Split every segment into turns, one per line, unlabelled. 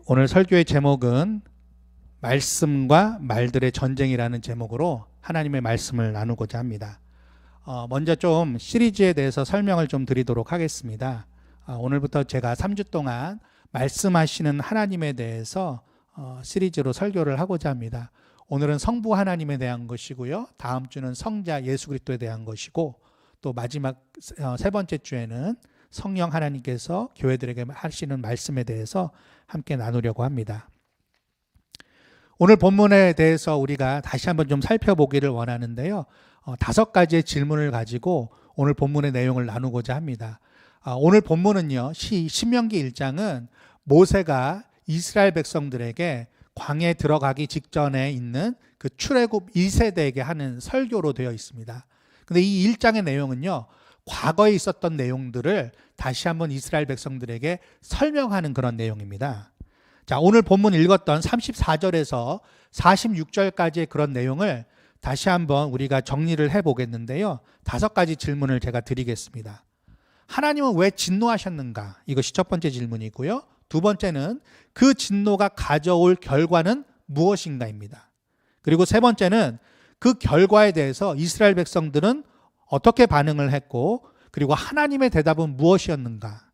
오늘 설교의 제목은 말씀과 말들의 전쟁이라는 제목으로 하나님의 말씀을 나누고자 합니다. 먼저 좀 시리즈에 대해서 설명을 좀 드리도록 하겠습니다. 오늘부터 제가 3주 동안 말씀하시는 하나님에 대해서 시리즈로 설교를 하고자 합니다. 오늘은 성부 하나님에 대한 것이고요. 다음 주는 성자 예수 그리스도에 대한 것이고, 또 마지막 세 번째 주에는 성령 하나님께서 교회들에게 하시는 말씀에 대해서 함께 나누려고 합니다. 오늘 본문에 대해서 우리가 다시 한번 좀 살펴보기를 원하는데요. 5가지의 질문을 가지고 오늘 본문의 내용을 나누고자 합니다. 오늘 본문은요, 신명기 1장은 모세가 이스라엘 백성들에게 광야에 들어가기 직전에 있는 그 출애굽 2세대에게 하는 설교로 되어 있습니다. 근데 이 1장의 내용은요, 과거에 있었던 내용들을 다시 한번 이스라엘 백성들에게 설명하는 그런 내용입니다. 자, 오늘 본문 읽었던 34절에서 46절까지의 그런 내용을 다시 한번 우리가 정리를 해보겠는데요. 5가지 질문을 제가 드리겠습니다. 하나님은 왜 진노하셨는가? 이것이 첫 번째 질문이고요. 두 번째는 그 진노가 가져올 결과는 무엇인가입니다. 그리고 세 번째는 그 결과에 대해서 이스라엘 백성들은 어떻게 반응을 했고, 그리고 하나님의 대답은 무엇이었는가?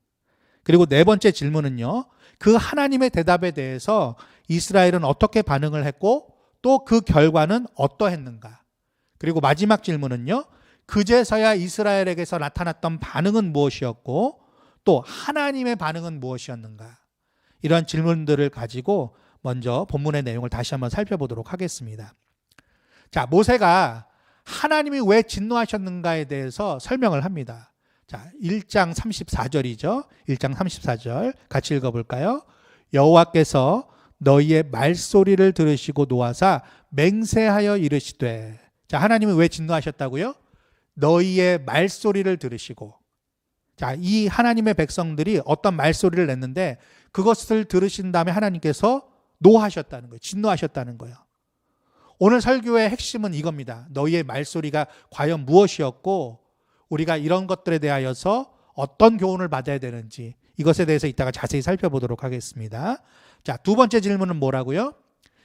그리고 네 번째 질문은요, 그 하나님의 대답에 대해서 이스라엘은 어떻게 반응을 했고, 또 그 결과는 어떠했는가? 그리고 마지막 질문은요, 그제서야 이스라엘에게서 나타났던 반응은 무엇이었고, 또 하나님의 반응은 무엇이었는가? 이런 질문들을 가지고 먼저 본문의 내용을 다시 한번 살펴보도록 하겠습니다. 자, 모세가 하나님이 왜 진노하셨는가에 대해서 설명을 합니다. 자, 1장 34절이죠. 1장 34절 같이 읽어볼까요? 여호와께서 너희의 말소리를 들으시고 노하사 맹세하여 이르시되. 자, 하나님이 왜 진노하셨다고요? 너희의 말소리를 들으시고. 자, 이 하나님의 백성들이 어떤 말소리를 냈는데 그것을 들으신 다음에 하나님께서 노하셨다는 거예요. 진노하셨다는 거예요. 오늘 설교의 핵심은 이겁니다. 너희의 말소리가 과연 무엇이었고, 우리가 이런 것들에 대하여서 어떤 교훈을 받아야 되는지, 이것에 대해서 이따가 자세히 살펴보도록 하겠습니다. 자, 두 번째 질문은 뭐라고요?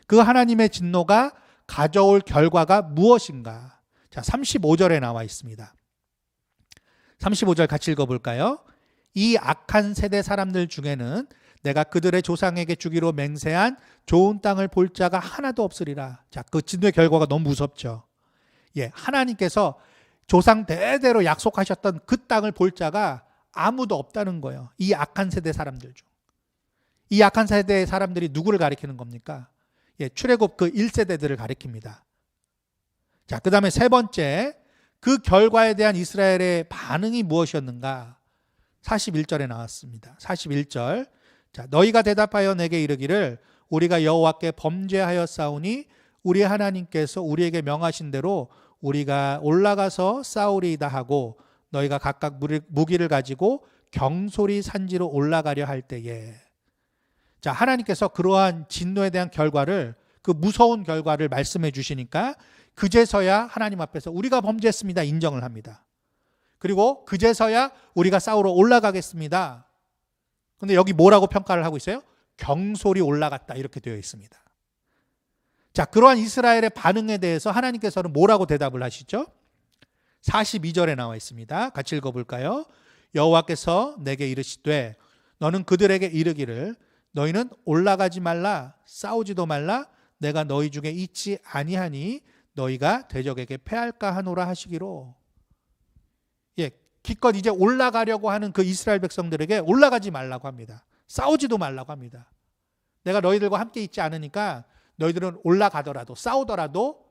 그 하나님의 진노가 가져올 결과가 무엇인가? 자, 35절에 나와 있습니다. 35절 같이 읽어볼까요? 이 악한 세대 사람들 중에는 내가 그들의 조상에게 주기로 맹세한 좋은 땅을 볼 자가 하나도 없으리라. 자, 그 진노의 결과가 너무 무섭죠. 하나님께서 조상 대대로 약속하셨던 그 땅을 볼 자가 아무도 없다는 거예요. 이 악한 세대 사람들 중. 이 악한 세대의 사람들이 누구를 가리키는 겁니까? 출애굽 그 1세대들을 가리킵니다. 자, 그 다음에 세 번째, 그 결과에 대한 이스라엘의 반응이 무엇이었는가? 41절에 나왔습니다. 41절. 자, 너희가 대답하여 내게 이르기를 우리가 여호와께 범죄하였사오니 우리 하나님께서 우리에게 명하신 대로 우리가 올라가서 싸우리이다 하고, 너희가 각각 무기를 가지고 경솔이 산지로 올라가려 할 때에. 자, 하나님께서 그러한 진노에 대한 결과를, 그 무서운 결과를 말씀해 주시니까 그제서야 하나님 앞에서 우리가 범죄했습니다 인정을 합니다. 그리고 그제서야 우리가 싸우러 올라가겠습니다. 근데 여기 뭐라고 평가를 하고 있어요? 경솔이 올라갔다, 이렇게 되어 있습니다. 자, 그러한 이스라엘의 반응에 대해서 하나님께서는 뭐라고 대답을 하시죠? 42절에 나와 있습니다. 같이 읽어볼까요? 여호와께서 내게 이르시되 너는 그들에게 이르기를 너희는 올라가지 말라, 싸우지도 말라, 내가 너희 중에 있지 아니하니 너희가 대적에게 패할까 하노라 하시기로. 기껏 이제 올라가려고 하는 그 이스라엘 백성들에게 올라가지 말라고 합니다. 싸우지도 말라고 합니다. 내가 너희들과 함께 있지 않으니까 너희들은 올라가더라도 싸우더라도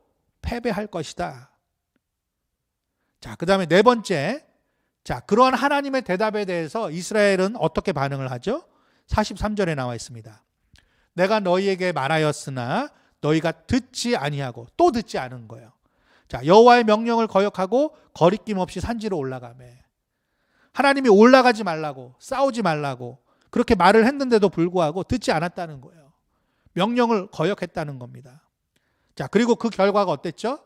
패배할 것이다. 자, 그 다음에 네 번째. 자, 그러한 하나님의 대답에 대해서 이스라엘은 어떻게 반응을 하죠? 43절에 나와 있습니다. 내가 너희에게 말하였으나 너희가 듣지 아니하고, 또 듣지 않은 거예요. 자, 여호와의 명령을 거역하고 거리낌 없이 산지로 올라가매. 하나님이 올라가지 말라고, 싸우지 말라고 그렇게 말을 했는데도 불구하고 듣지 않았다는 거예요. 명령을 거역했다는 겁니다. 자, 그리고 그 결과가 어땠죠?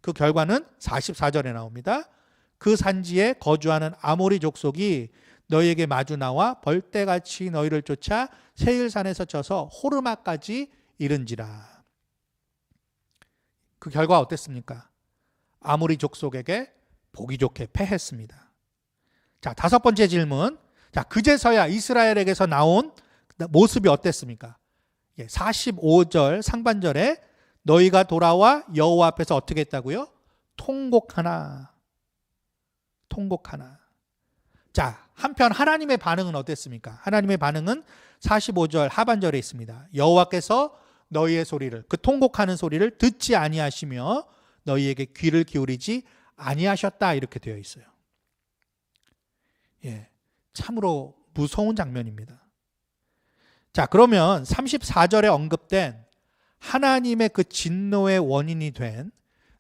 그 결과는 44절에 나옵니다. 그 산지에 거주하는 아모리 족속이 너희에게 마주 나와 벌떼같이 너희를 쫓아 세일산에서 쳐서 호르마까지 이른지라. 그 결과 어땠습니까? 아모리 족속에게 보기 좋게 패했습니다. 자, 다섯 번째 질문. 자, 그제서야 이스라엘에게서 나온 모습이 어땠습니까? 45절 상반절에 너희가 돌아와 여호와 앞에서 어떻게 했다고요? 통곡하나. 자, 한편 하나님의 반응은 어땠습니까? 하나님의 반응은 45절 하반절에 있습니다. 여호와께서 너희의 소리를, 그 통곡하는 소리를 듣지 아니하시며 너희에게 귀를 기울이지 아니하셨다, 이렇게 되어 있어요. 참으로 무서운 장면입니다. 자, 그러면 34절에 언급된 하나님의 그 진노의 원인이 된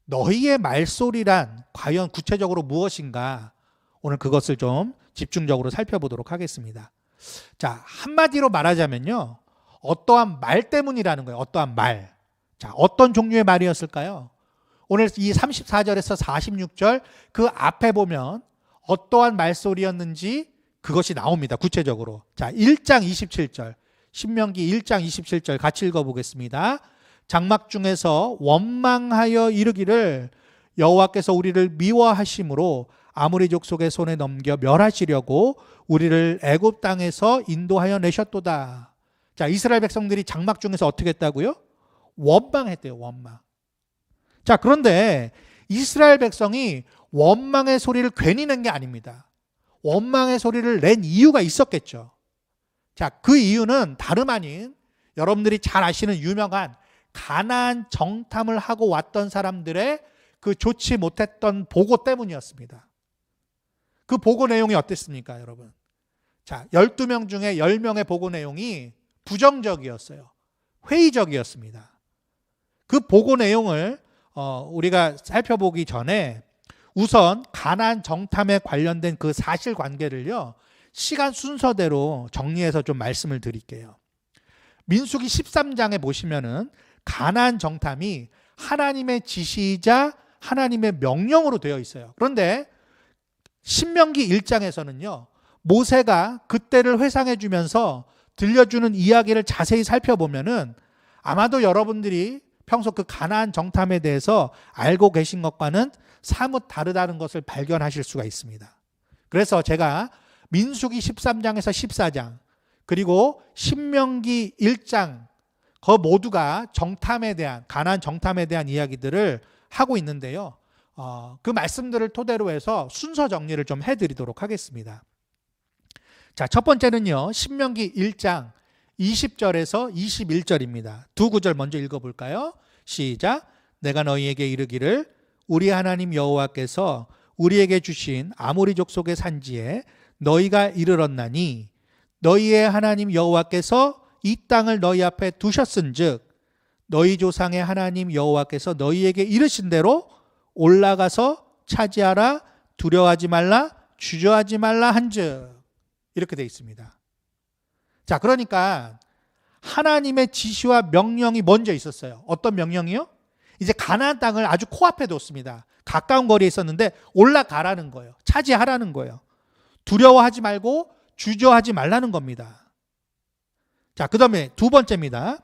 너희의 말소리란 과연 구체적으로 무엇인가? 오늘 그것을 좀 집중적으로 살펴보도록 하겠습니다. 자, 한마디로 말하자면요, 어떠한 말 때문이라는 거예요. 어떠한 말. 자, 어떤 종류의 말이었을까요? 오늘 이 34절에서 46절 그 앞에 보면 어떠한 말소리였는지 그것이 나옵니다. 구체적으로. 자, 1장 27절, 신명기 1장 27절 같이 읽어보겠습니다. 장막 중에서 원망하여 이르기를 여호와께서 우리를 미워하심으로 아모리 족속의 손에 넘겨 멸하시려고 우리를 애굽 땅에서 인도하여 내셨도다. 자, 이스라엘 백성들이 장막 중에서 어떻게 했다고요? 원망했대요. 원망. 자, 그런데 이스라엘 백성이 원망의 소리를 괜히 낸 게 아닙니다. 원망의 소리를 낸 이유가 있었겠죠. 자, 그 이유는 다름 아닌 여러분들이 잘 아시는 유명한 가나안 정탐을 하고 왔던 사람들의 그 좋지 못했던 보고 때문이었습니다. 그 보고 내용이 어땠습니까, 여러분? 자, 12명 중에 10명의 보고 내용이 부정적이었어요. 회의적이었습니다. 그 보고 내용을 우리가 살펴보기 전에 우선 가나안 정탐에 관련된 그 사실관계를요, 시간 순서대로 정리해서 좀 말씀을 드릴게요. 민수기 13장에 보시면은 가나안 정탐이 하나님의 지시이자 하나님의 명령으로 되어 있어요. 그런데 신명기 1장에서는요, 모세가 그때를 회상해 주면서 들려주는 이야기를 자세히 살펴보면은 아마도 여러분들이 평소 그 가나안 정탐에 대해서 알고 계신 것과는 사뭇 다르다는 것을 발견하실 수가 있습니다. 그래서 제가 민수기 13장에서 14장 그리고 신명기 1장 그 모두가 정탐에 대한, 가나안 정탐에 대한 이야기들을 하고 있는데요, 그 말씀들을 토대로 해서 순서 정리를 좀 해드리도록 하겠습니다. 자, 첫 번째는요, 신명기 1장 20절에서 21절입니다. 두 구절 먼저 읽어볼까요? 시작. 내가 너희에게 이르기를 우리 하나님 여호와께서 우리에게 주신 아모리 족속의 산지에 너희가 이르렀나니 너희의 하나님 여호와께서 이 땅을 너희 앞에 두셨은즉 너희 조상의 하나님 여호와께서 너희에게 이르신 대로 올라가서 차지하라, 두려워하지 말라, 주저하지 말라 한즉, 이렇게 되어 있습니다. 자, 그러니까 하나님의 지시와 명령이 먼저 있었어요. 어떤 명령이요? 이제 가나안 땅을 아주 코앞에 뒀습니다. 가까운 거리에 있었는데 올라가라는 거예요. 차지하라는 거예요. 두려워하지 말고 주저하지 말라는 겁니다. 자, 그 다음에 두 번째입니다.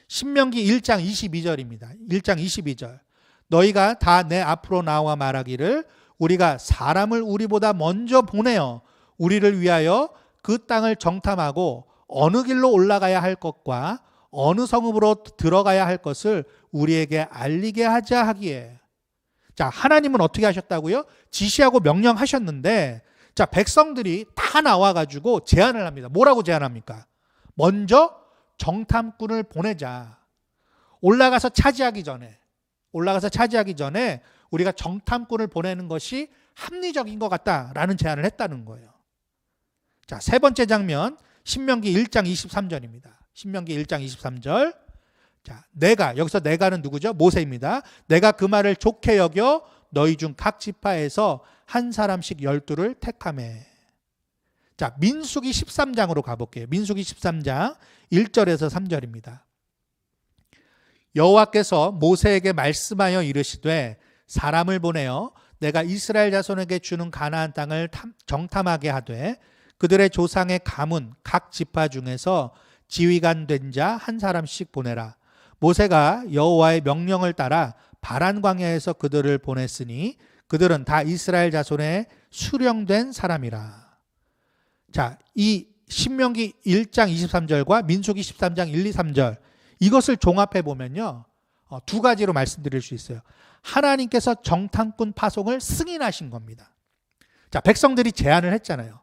신명기 1장 22절입니다. 1장 22절. 너희가 다 내 앞으로 나와 말하기를 우리가 사람을 우리보다 먼저 보내어 우리를 위하여 그 땅을 정탐하고 어느 길로 올라가야 할 것과 어느 성읍으로 들어가야 할 것을 우리에게 알리게 하자 하기에. 자, 하나님은 어떻게 하셨다고요? 지시하고 명령하셨는데, 자, 백성들이 다 나와가지고 제안을 합니다. 뭐라고 제안합니까? 먼저 정탐꾼을 보내자. 올라가서 차지하기 전에 우리가 정탐꾼을 보내는 것이 합리적인 것 같다라는 제안을 했다는 거예요. 자, 세 번째 장면, 신명기 1장 23절입니다. 신명기 1장 23절. 자, 여기서 내가는 누구죠? 모세입니다. 내가 그 말을 좋게 여겨 너희 중 각 지파에서 한 사람씩 12를 택하매. 자, 민수기 13장으로 가볼게요. 민수기 13장 1절에서 3절입니다. 여호와께서 모세에게 말씀하여 이르시되 사람을 보내어 내가 이스라엘 자손에게 주는 가나안 땅을 정탐하게 하되 그들의 조상의 가문 각 지파 중에서 지휘관 된 자 한 사람씩 보내라. 모세가 여호와의 명령을 따라 바란 광야에서 그들을 보냈으니 그들은 다 이스라엘 자손의 수령된 사람이라. 자, 이 신명기 1장 23절과 민수기 13장 1, 2, 3절 이것을 종합해 보면요, 두 가지로 말씀드릴 수 있어요. 하나님께서 정탐꾼 파송을 승인하신 겁니다. 자, 백성들이 제안을 했잖아요.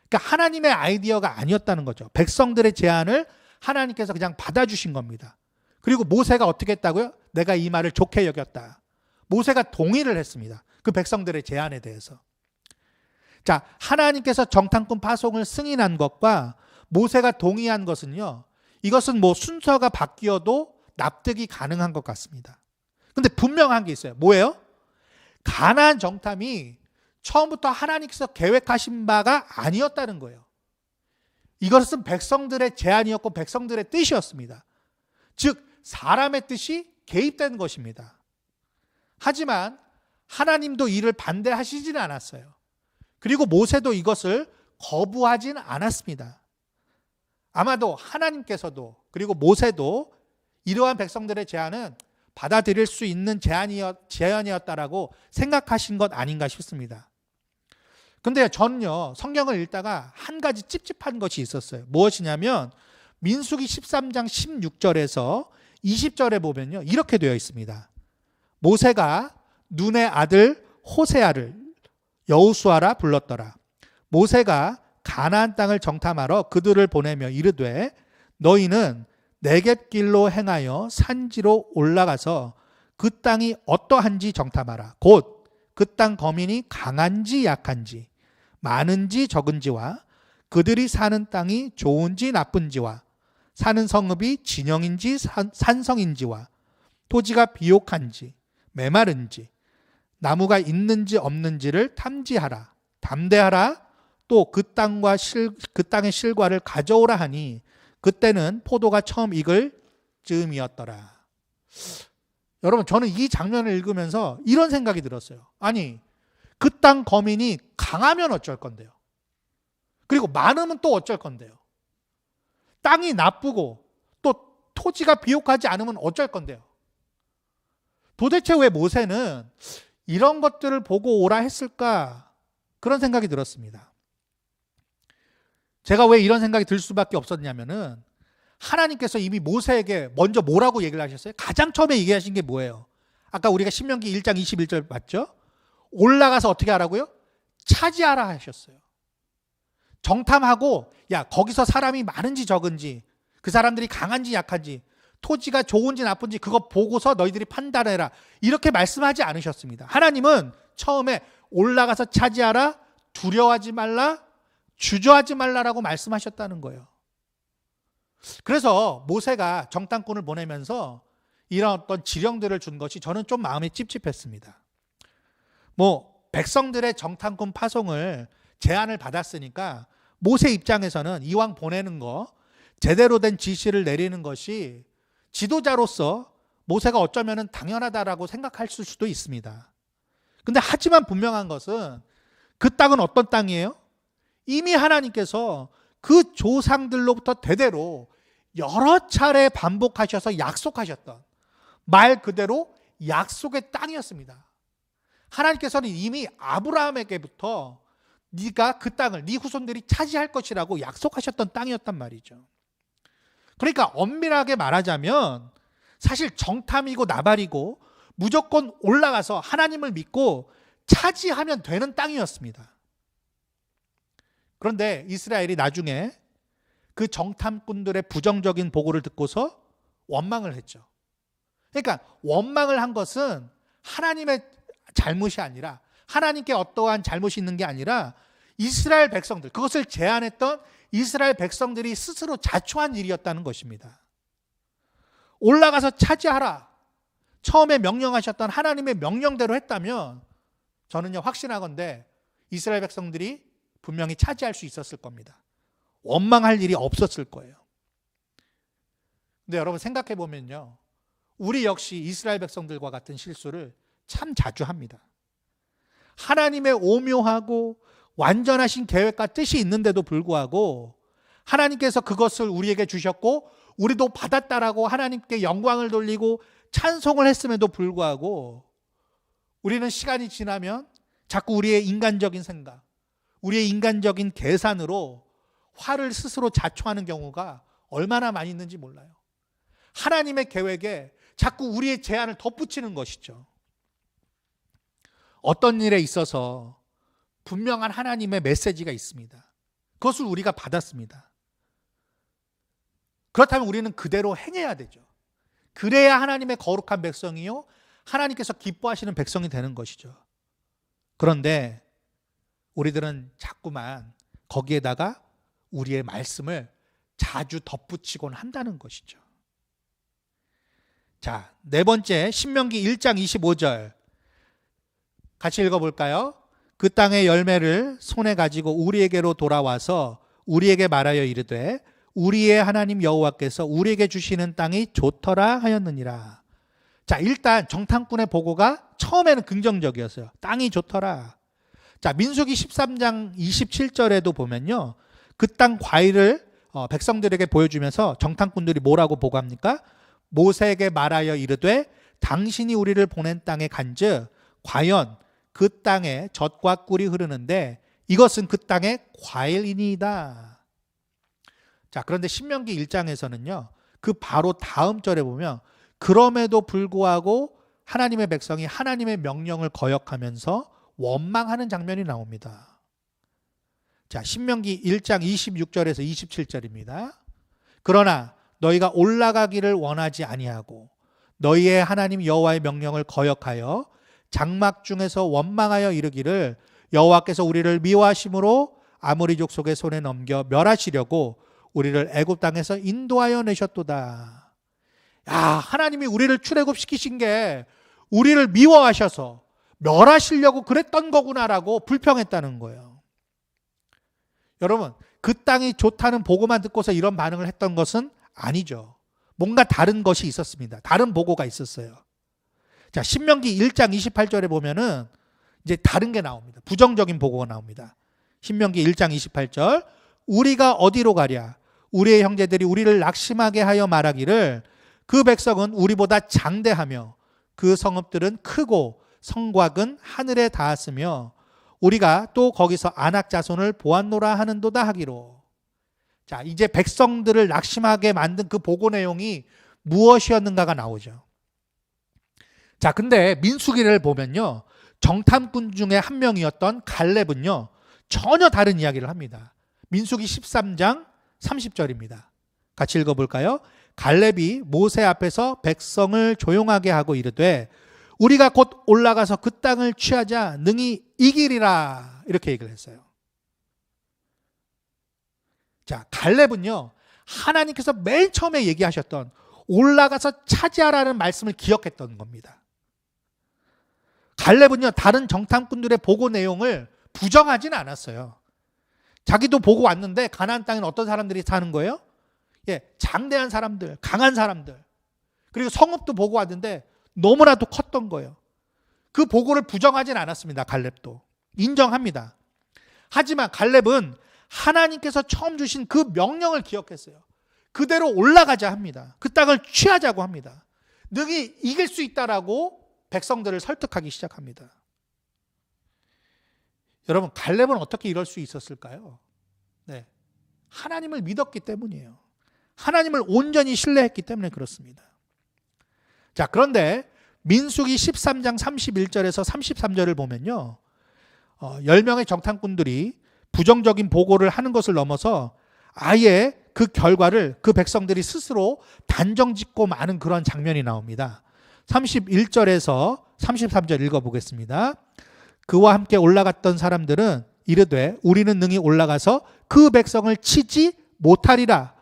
그러니까 하나님의 아이디어가 아니었다는 거죠. 백성들의 제안을 하나님께서 그냥 받아주신 겁니다. 그리고 모세가 어떻게 했다고요? 내가 이 말을 좋게 여겼다. 모세가 동의를 했습니다. 그 백성들의 제안에 대해서. 자, 하나님께서 정탐꾼 파송을 승인한 것과 모세가 동의한 것은요, 이것은 뭐 순서가 바뀌어도 납득이 가능한 것 같습니다. 근데 분명한 게 있어요. 뭐예요? 가나안 정탐이 처음부터 하나님께서 계획하신 바가 아니었다는 거예요. 이것은 백성들의 제안이었고 백성들의 뜻이었습니다. 즉 사람의 뜻이 개입된 것입니다. 하지만 하나님도 이를 반대하시지는 않았어요. 그리고 모세도 이것을 거부하진 않았습니다. 아마도 하나님께서도 그리고 모세도 이러한 백성들의 제안은 받아들일 수 있는 제안이었다라고 생각하신 것 아닌가 싶습니다. 근데 저는요, 성경을 읽다가 한 가지 찝찝한 것이 있었어요. 무엇이냐면 민수기 13장 16절에서 20절에 보면요, 이렇게 되어 있습니다. 모세가 눈의 아들 호세아를 여호수아라 불렀더라. 모세가 가나안 땅을 정탐하러 그들을 보내며 이르되 너희는 네겝길로 행하여 산지로 올라가서 그 땅이 어떠한지 정탐하라. 곧 그 땅 거민이 강한지 약한지 많은지 적은지와 그들이 사는 땅이 좋은지 나쁜지와 사는 성읍이 진영인지 산성인지와 토지가 비옥한지 메마른지 나무가 있는지 없는지를 탐지하라. 담대하라. 또 그 땅의 실과를 가져오라 하니 그때는 포도가 처음 익을 즈음이었더라. 여러분, 저는 이 장면을 읽으면서 이런 생각이 들었어요. 아니, 그 땅 거민이 강하면 어쩔 건데요. 그리고 많으면 또 어쩔 건데요. 땅이 나쁘고 또 토지가 비옥하지 않으면 어쩔 건데요. 도대체 왜 모세는 이런 것들을 보고 오라 했을까? 그런 생각이 들었습니다. 제가 왜 이런 생각이 들 수밖에 없었냐면은 하나님께서 이미 모세에게 먼저 뭐라고 얘기를 하셨어요? 가장 처음에 얘기하신 게 뭐예요? 아까 우리가 신명기 1장 21절 맞죠? 올라가서 어떻게 하라고요? 차지하라 하셨어요. 정탐하고 야, 거기서 사람이 많은지 적은지 그 사람들이 강한지 약한지 토지가 좋은지 나쁜지 그거 보고서 너희들이 판단해라. 이렇게 말씀하지 않으셨습니다. 하나님은 처음에 올라가서 차지하라, 두려워하지 말라, 주저하지 말라라고 말씀하셨다는 거예요. 그래서 모세가 정탐꾼을 보내면서 이런 어떤 지령들을 준 것이 저는 좀 마음이 찝찝했습니다. 백성들의 정탐꾼 파송을 제안을 받았으니까 모세 입장에서는 이왕 보내는 거 제대로 된 지시를 내리는 것이 지도자로서 모세가 어쩌면 당연하다라고 생각할 수도 있습니다. 근데 하지만 분명한 것은 그 땅은 어떤 땅이에요? 이미 하나님께서 그 조상들로부터 대대로 여러 차례 반복하셔서 약속하셨던 말 그대로 약속의 땅이었습니다. 하나님께서는 이미 아브라함에게부터 네가 그 땅을 네 후손들이 차지할 것이라고 약속하셨던 땅이었단 말이죠. 그러니까 엄밀하게 말하자면 사실 정탐이고 나발이고 무조건 올라가서 하나님을 믿고 차지하면 되는 땅이었습니다. 그런데 이스라엘이 나중에 그 정탐꾼들의 부정적인 보고를 듣고서 원망을 했죠. 그러니까 원망을 한 것은 하나님의 잘못이 아니라 하나님께 어떠한 잘못이 있는 게 아니라 이스라엘 백성들, 그것을 제안했던 이스라엘 백성들이 스스로 자초한 일이었다는 것입니다. 올라가서 차지하라. 처음에 명령하셨던 하나님의 명령대로 했다면 저는요 확신하건대 이스라엘 백성들이 분명히 차지할 수 있었을 겁니다. 원망할 일이 없었을 거예요. 근데 여러분 생각해 보면요, 우리 역시 이스라엘 백성들과 같은 실수를 참 자주 합니다. 하나님의 오묘하고 완전하신 계획과 뜻이 있는데도 불구하고 하나님께서 그것을 우리에게 주셨고 우리도 받았다라고 하나님께 영광을 돌리고 찬송을 했음에도 불구하고 우리는 시간이 지나면 자꾸 우리의 인간적인 생각, 우리의 인간적인 계산으로 화를 스스로 자초하는 경우가 얼마나 많이 있는지 몰라요. 하나님의 계획에 자꾸 우리의 제한을 덧붙이는 것이죠. 어떤 일에 있어서 분명한 하나님의 메시지가 있습니다. 그것을 우리가 받았습니다. 그렇다면 우리는 그대로 행해야 되죠. 그래야 하나님의 거룩한 백성이요, 하나님께서 기뻐하시는 백성이 되는 것이죠. 그런데 우리들은 자꾸만 거기에다가 우리의 말씀을 자주 덧붙이곤 한다는 것이죠. 자, 네 번째, 신명기 1장 25절 같이 읽어볼까요? 그 땅의 열매를 손에 가지고 우리에게로 돌아와서 우리에게 말하여 이르되 우리의 하나님 여호와께서 우리에게 주시는 땅이 좋더라 하였느니라. 자, 일단 정탐꾼의 보고가 처음에는 긍정적이었어요. 땅이 좋더라. 자, 민수기 13장 27절에도 보면요, 그 땅 과일을 백성들에게 보여주면서 정탐꾼들이 뭐라고 보고합니까? 모세에게 말하여 이르되 당신이 우리를 보낸 땅에 간즉 과연 그 땅에 젖과 꿀이 흐르는데 이것은 그 땅의 과일이니이다. 자, 그런데 신명기 1장에서는요, 그 바로 다음 절에 보면 그럼에도 불구하고 하나님의 백성이 하나님의 명령을 거역하면서 원망하는 장면이 나옵니다. 자, 신명기 1장 26절에서 27절입니다. 그러나 너희가 올라가기를 원하지 아니하고 너희의 하나님 여호와의 명령을 거역하여 장막 중에서 원망하여 이르기를 여호와께서 우리를 미워하심으로 아모리 족속의 손에 넘겨 멸하시려고 우리를 애굽 땅에서 인도하여 내셨도다. 야, 하나님이 우리를 출애굽시키신 게 우리를 미워하셔서 멸하시려고 그랬던 거구나라고 불평했다는 거예요. 여러분, 그 땅이 좋다는 보고만 듣고서 이런 반응을 했던 것은 아니죠. 뭔가 다른 것이 있었습니다. 다른 보고가 있었어요. 자, 신명기 1장 28절에 보면은 이제 다른 게 나옵니다. 부정적인 보고가 나옵니다. 신명기 1장 28절, 우리가 어디로 가랴? 우리의 형제들이 우리를 낙심하게 하여 말하기를 그 백성은 우리보다 장대하며 그 성읍들은 크고 성곽은 하늘에 닿았으며 우리가 또 거기서 아낙 자손을 보았노라 하는도다 하기로. 자, 이제 백성들을 낙심하게 만든 그 보고 내용이 무엇이었는가가 나오죠. 자, 근데 민수기를 보면요, 정탐꾼 중에 한 명이었던 갈렙은요, 전혀 다른 이야기를 합니다. 민수기 13장 30절입니다. 같이 읽어볼까요? 갈렙이 모세 앞에서 백성을 조용하게 하고 이르되 우리가 곧 올라가서 그 땅을 취하자 능히 이기리라, 이렇게 얘기를 했어요. 자, 갈렙은요, 하나님께서 맨 처음에 얘기하셨던 올라가서 차지하라는 말씀을 기억했던 겁니다. 갈렙은요, 다른 정탐꾼들의 보고 내용을 부정하지는 않았어요. 자기도 보고 왔는데 가나안 땅에는 어떤 사람들이 사는 거예요? 예, 장대한 사람들, 강한 사람들, 그리고 성읍도 보고 왔는데 너무나도 컸던 거예요. 그 보고를 부정하진 않았습니다. 갈렙도 인정합니다. 하지만 갈렙은 하나님께서 처음 주신 그 명령을 기억했어요. 그대로 올라가자 합니다. 그 땅을 취하자고 합니다. 능히 이길 수 있다라고 백성들을 설득하기 시작합니다. 여러분, 갈렙은 어떻게 이럴 수 있었을까요? 네, 하나님을 믿었기 때문이에요. 하나님을 온전히 신뢰했기 때문에 그렇습니다. 자, 그런데 민수기 13장 31절에서 33절을 보면요, 10명의 정탐꾼들이 부정적인 보고를 하는 것을 넘어서 아예 그 결과를 그 백성들이 스스로 단정짓고 마는 그런 장면이 나옵니다. 31절에서 33절 읽어보겠습니다. 그와 함께 올라갔던 사람들은 이르되 우리는 능히 올라가서 그 백성을 치지 못하리라.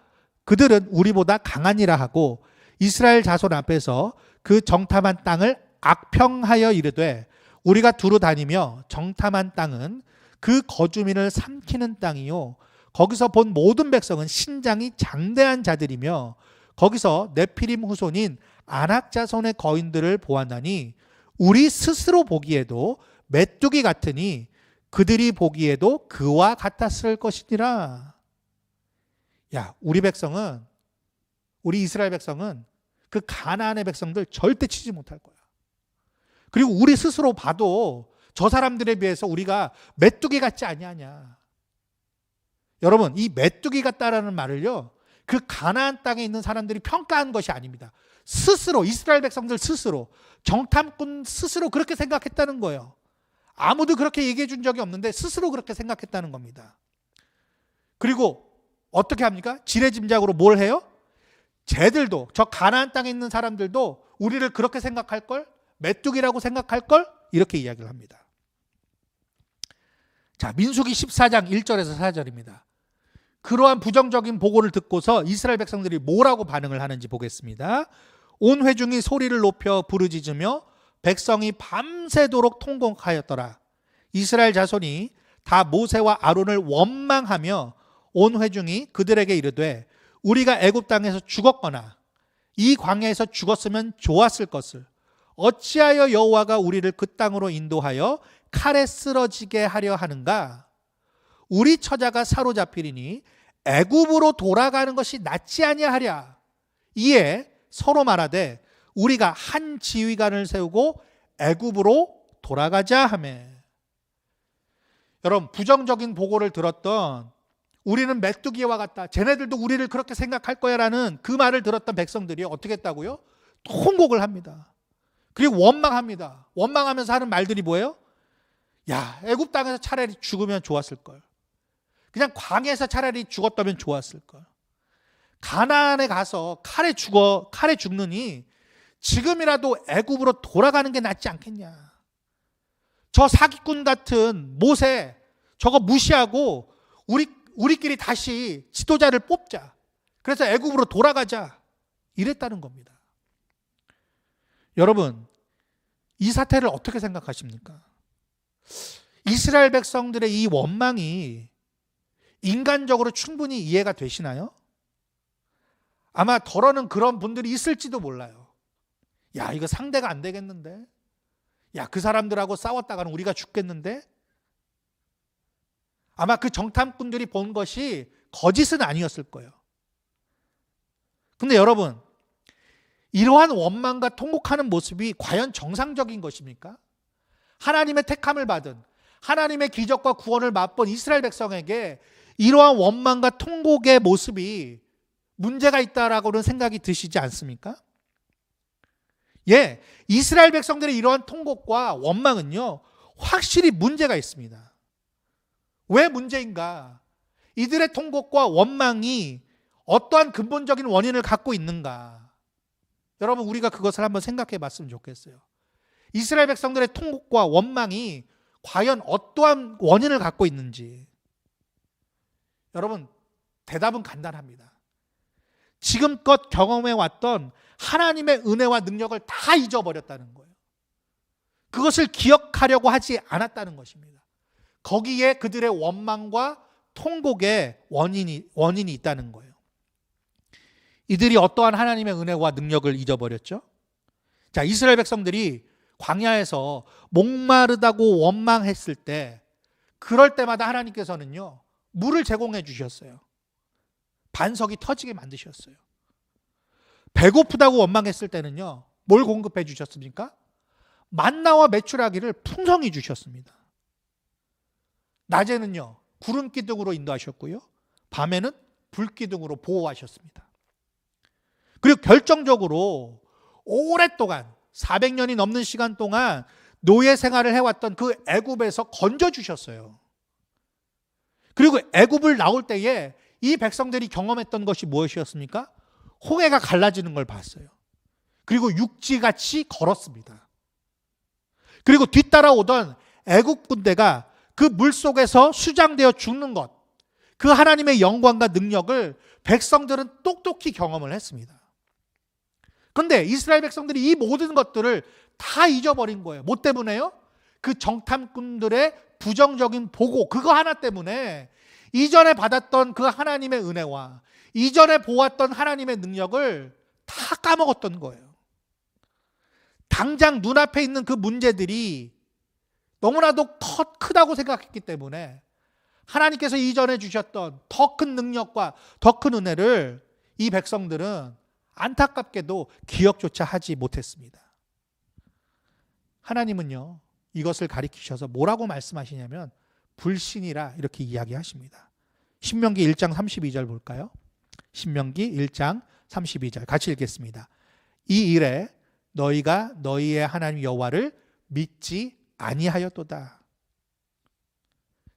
그들은 우리보다 강하니라 하고 이스라엘 자손 앞에서 그 정탐한 땅을 악평하여 이르되 우리가 두루 다니며 정탐한 땅은 그 거주민을 삼키는 땅이요 거기서 본 모든 백성은 신장이 장대한 자들이며 거기서 네피림 후손인 아낙 자손의 거인들을 보았나니 우리 스스로 보기에도 메뚜기 같으니 그들이 보기에도 그와 같았을 것이니라. 야, 우리 이스라엘 백성은 그 가나안의 백성들 절대 치지 못할 거야. 그리고 우리 스스로 봐도 저 사람들에 비해서 우리가 메뚜기 같지 아니하냐. 여러분, 이 메뚜기 같다라는 말을요, 그 가나안 땅에 있는 사람들이 평가한 것이 아닙니다. 스스로, 이스라엘 백성들 스스로, 정탐꾼 스스로 그렇게 생각했다는 거예요. 아무도 그렇게 얘기해 준 적이 없는데 스스로 그렇게 생각했다는 겁니다. 그리고 어떻게 합니까? 지레짐작으로 뭘 해요? 쟤들도, 저 가나안 땅에 있는 사람들도 우리를 그렇게 생각할걸? 메뚜기라고 생각할걸? 이렇게 이야기를 합니다. 자, 민수기 14장 1절에서 4절입니다. 그러한 부정적인 보고를 듣고서 이스라엘 백성들이 뭐라고 반응을 하는지 보겠습니다. 온 회중이 소리를 높여 부르짖으며 백성이 밤새도록 통곡하였더라. 이스라엘 자손이 다 모세와 아론을 원망하며 온 회중이 그들에게 이르되 우리가 애굽 땅에서 죽었거나 이 광야에서 죽었으면 좋았을 것을 어찌하여 여호와가 우리를 그 땅으로 인도하여 칼에 쓰러지게 하려 하는가? 우리 처자가 사로잡히리니 애굽으로 돌아가는 것이 낫지 아니하랴. 이에 서로 말하되 우리가 한 지휘관을 세우고 애굽으로 돌아가자 하매. 여러분, 부정적인 보고를 들었던, 우리는 메뚜기와 같다, 쟤네들도 우리를 그렇게 생각할 거야 라는 그 말을 들었던 백성들이 어떻게 했다고요? 통곡을 합니다. 그리고 원망합니다. 원망하면서 하는 말들이 뭐예요? 야, 애굽 땅에서 차라리 죽으면 좋았을 걸. 그냥 광야에서 차라리 죽었다면 좋았을 걸. 가나안에 가서 칼에 죽느니 지금이라도 애굽으로 돌아가는 게 낫지 않겠냐. 저 사기꾼 같은 모세 저거 무시하고 우리끼리 다시 지도자를 뽑자. 그래서 애굽으로 돌아가자. 이랬다는 겁니다. 여러분, 이 사태를 어떻게 생각하십니까? 이스라엘 백성들의 이 원망이 인간적으로 충분히 이해가 되시나요? 아마 덜어는 그런 분들이 있을지도 몰라요. 야, 이거 상대가 안 되겠는데? 야, 그 사람들하고 싸웠다가는 우리가 죽겠는데? 아마 그 정탐꾼들이 본 것이 거짓은 아니었을 거예요. 근데 여러분, 이러한 원망과 통곡하는 모습이 과연 정상적인 것입니까? 하나님의 택함을 받은, 하나님의 기적과 구원을 맛본 이스라엘 백성에게 이러한 원망과 통곡의 모습이 문제가 있다라고는 생각이 드시지 않습니까? 예, 이스라엘 백성들의 이러한 통곡과 원망은요, 확실히 문제가 있습니다. 왜 문제인가? 이들의 통곡과 원망이 어떠한 근본적인 원인을 갖고 있는가? 여러분, 우리가 그것을 한번 생각해 봤으면 좋겠어요. 이스라엘 백성들의 통곡과 원망이 과연 어떠한 원인을 갖고 있는지. 여러분, 대답은 간단합니다. 지금껏 경험해 왔던 하나님의 은혜와 능력을 다 잊어버렸다는 거예요. 그것을 기억하려고 하지 않았다는 것입니다. 거기에 그들의 원망과 통곡의 원인이 있다는 거예요. 이들이 어떠한 하나님의 은혜와 능력을 잊어버렸죠? 자, 이스라엘 백성들이 광야에서 목마르다고 원망했을 때, 그럴 때마다 하나님께서는요, 물을 제공해 주셨어요. 반석이 터지게 만드셨어요. 배고프다고 원망했을 때는요, 뭘 공급해 주셨습니까? 만나와 메추라기를 풍성히 주셨습니다. 낮에는요, 구름 기둥으로 인도하셨고요, 밤에는 불 기둥으로 보호하셨습니다. 그리고 결정적으로 오랫동안 400년이 넘는 시간 동안 노예 생활을 해왔던 그 애굽에서 건져주셨어요. 그리고 애굽을 나올 때에 이 백성들이 경험했던 것이 무엇이었습니까? 홍해가 갈라지는 걸 봤어요. 그리고 육지같이 걸었습니다. 그리고 뒤따라오던 애굽 군대가 그 물속에서 수장되어 죽는 것, 그 하나님의 영광과 능력을 백성들은 똑똑히 경험을 했습니다. 그런데 이스라엘 백성들이 이 모든 것들을 다 잊어버린 거예요. 뭐 때문에요? 그 정탐꾼들의 부정적인 보고, 그거 하나 때문에 이전에 받았던 그 하나님의 은혜와 이전에 보았던 하나님의 능력을 다 까먹었던 거예요. 당장 눈앞에 있는 그 문제들이 너무나도 크다고 생각했기 때문에 하나님께서 이전에 주셨던 더 큰 능력과 더 큰 은혜를 이 백성들은 안타깝게도 기억조차 하지 못했습니다. 하나님은요, 이것을 가리키셔서 뭐라고 말씀하시냐면 불신이라 이렇게 이야기하십니다. 신명기 1장 32절 볼까요? 신명기 1장 32절 같이 읽겠습니다. 이 일에 너희가 너희의 하나님 여호와를 믿지 아니하였도다.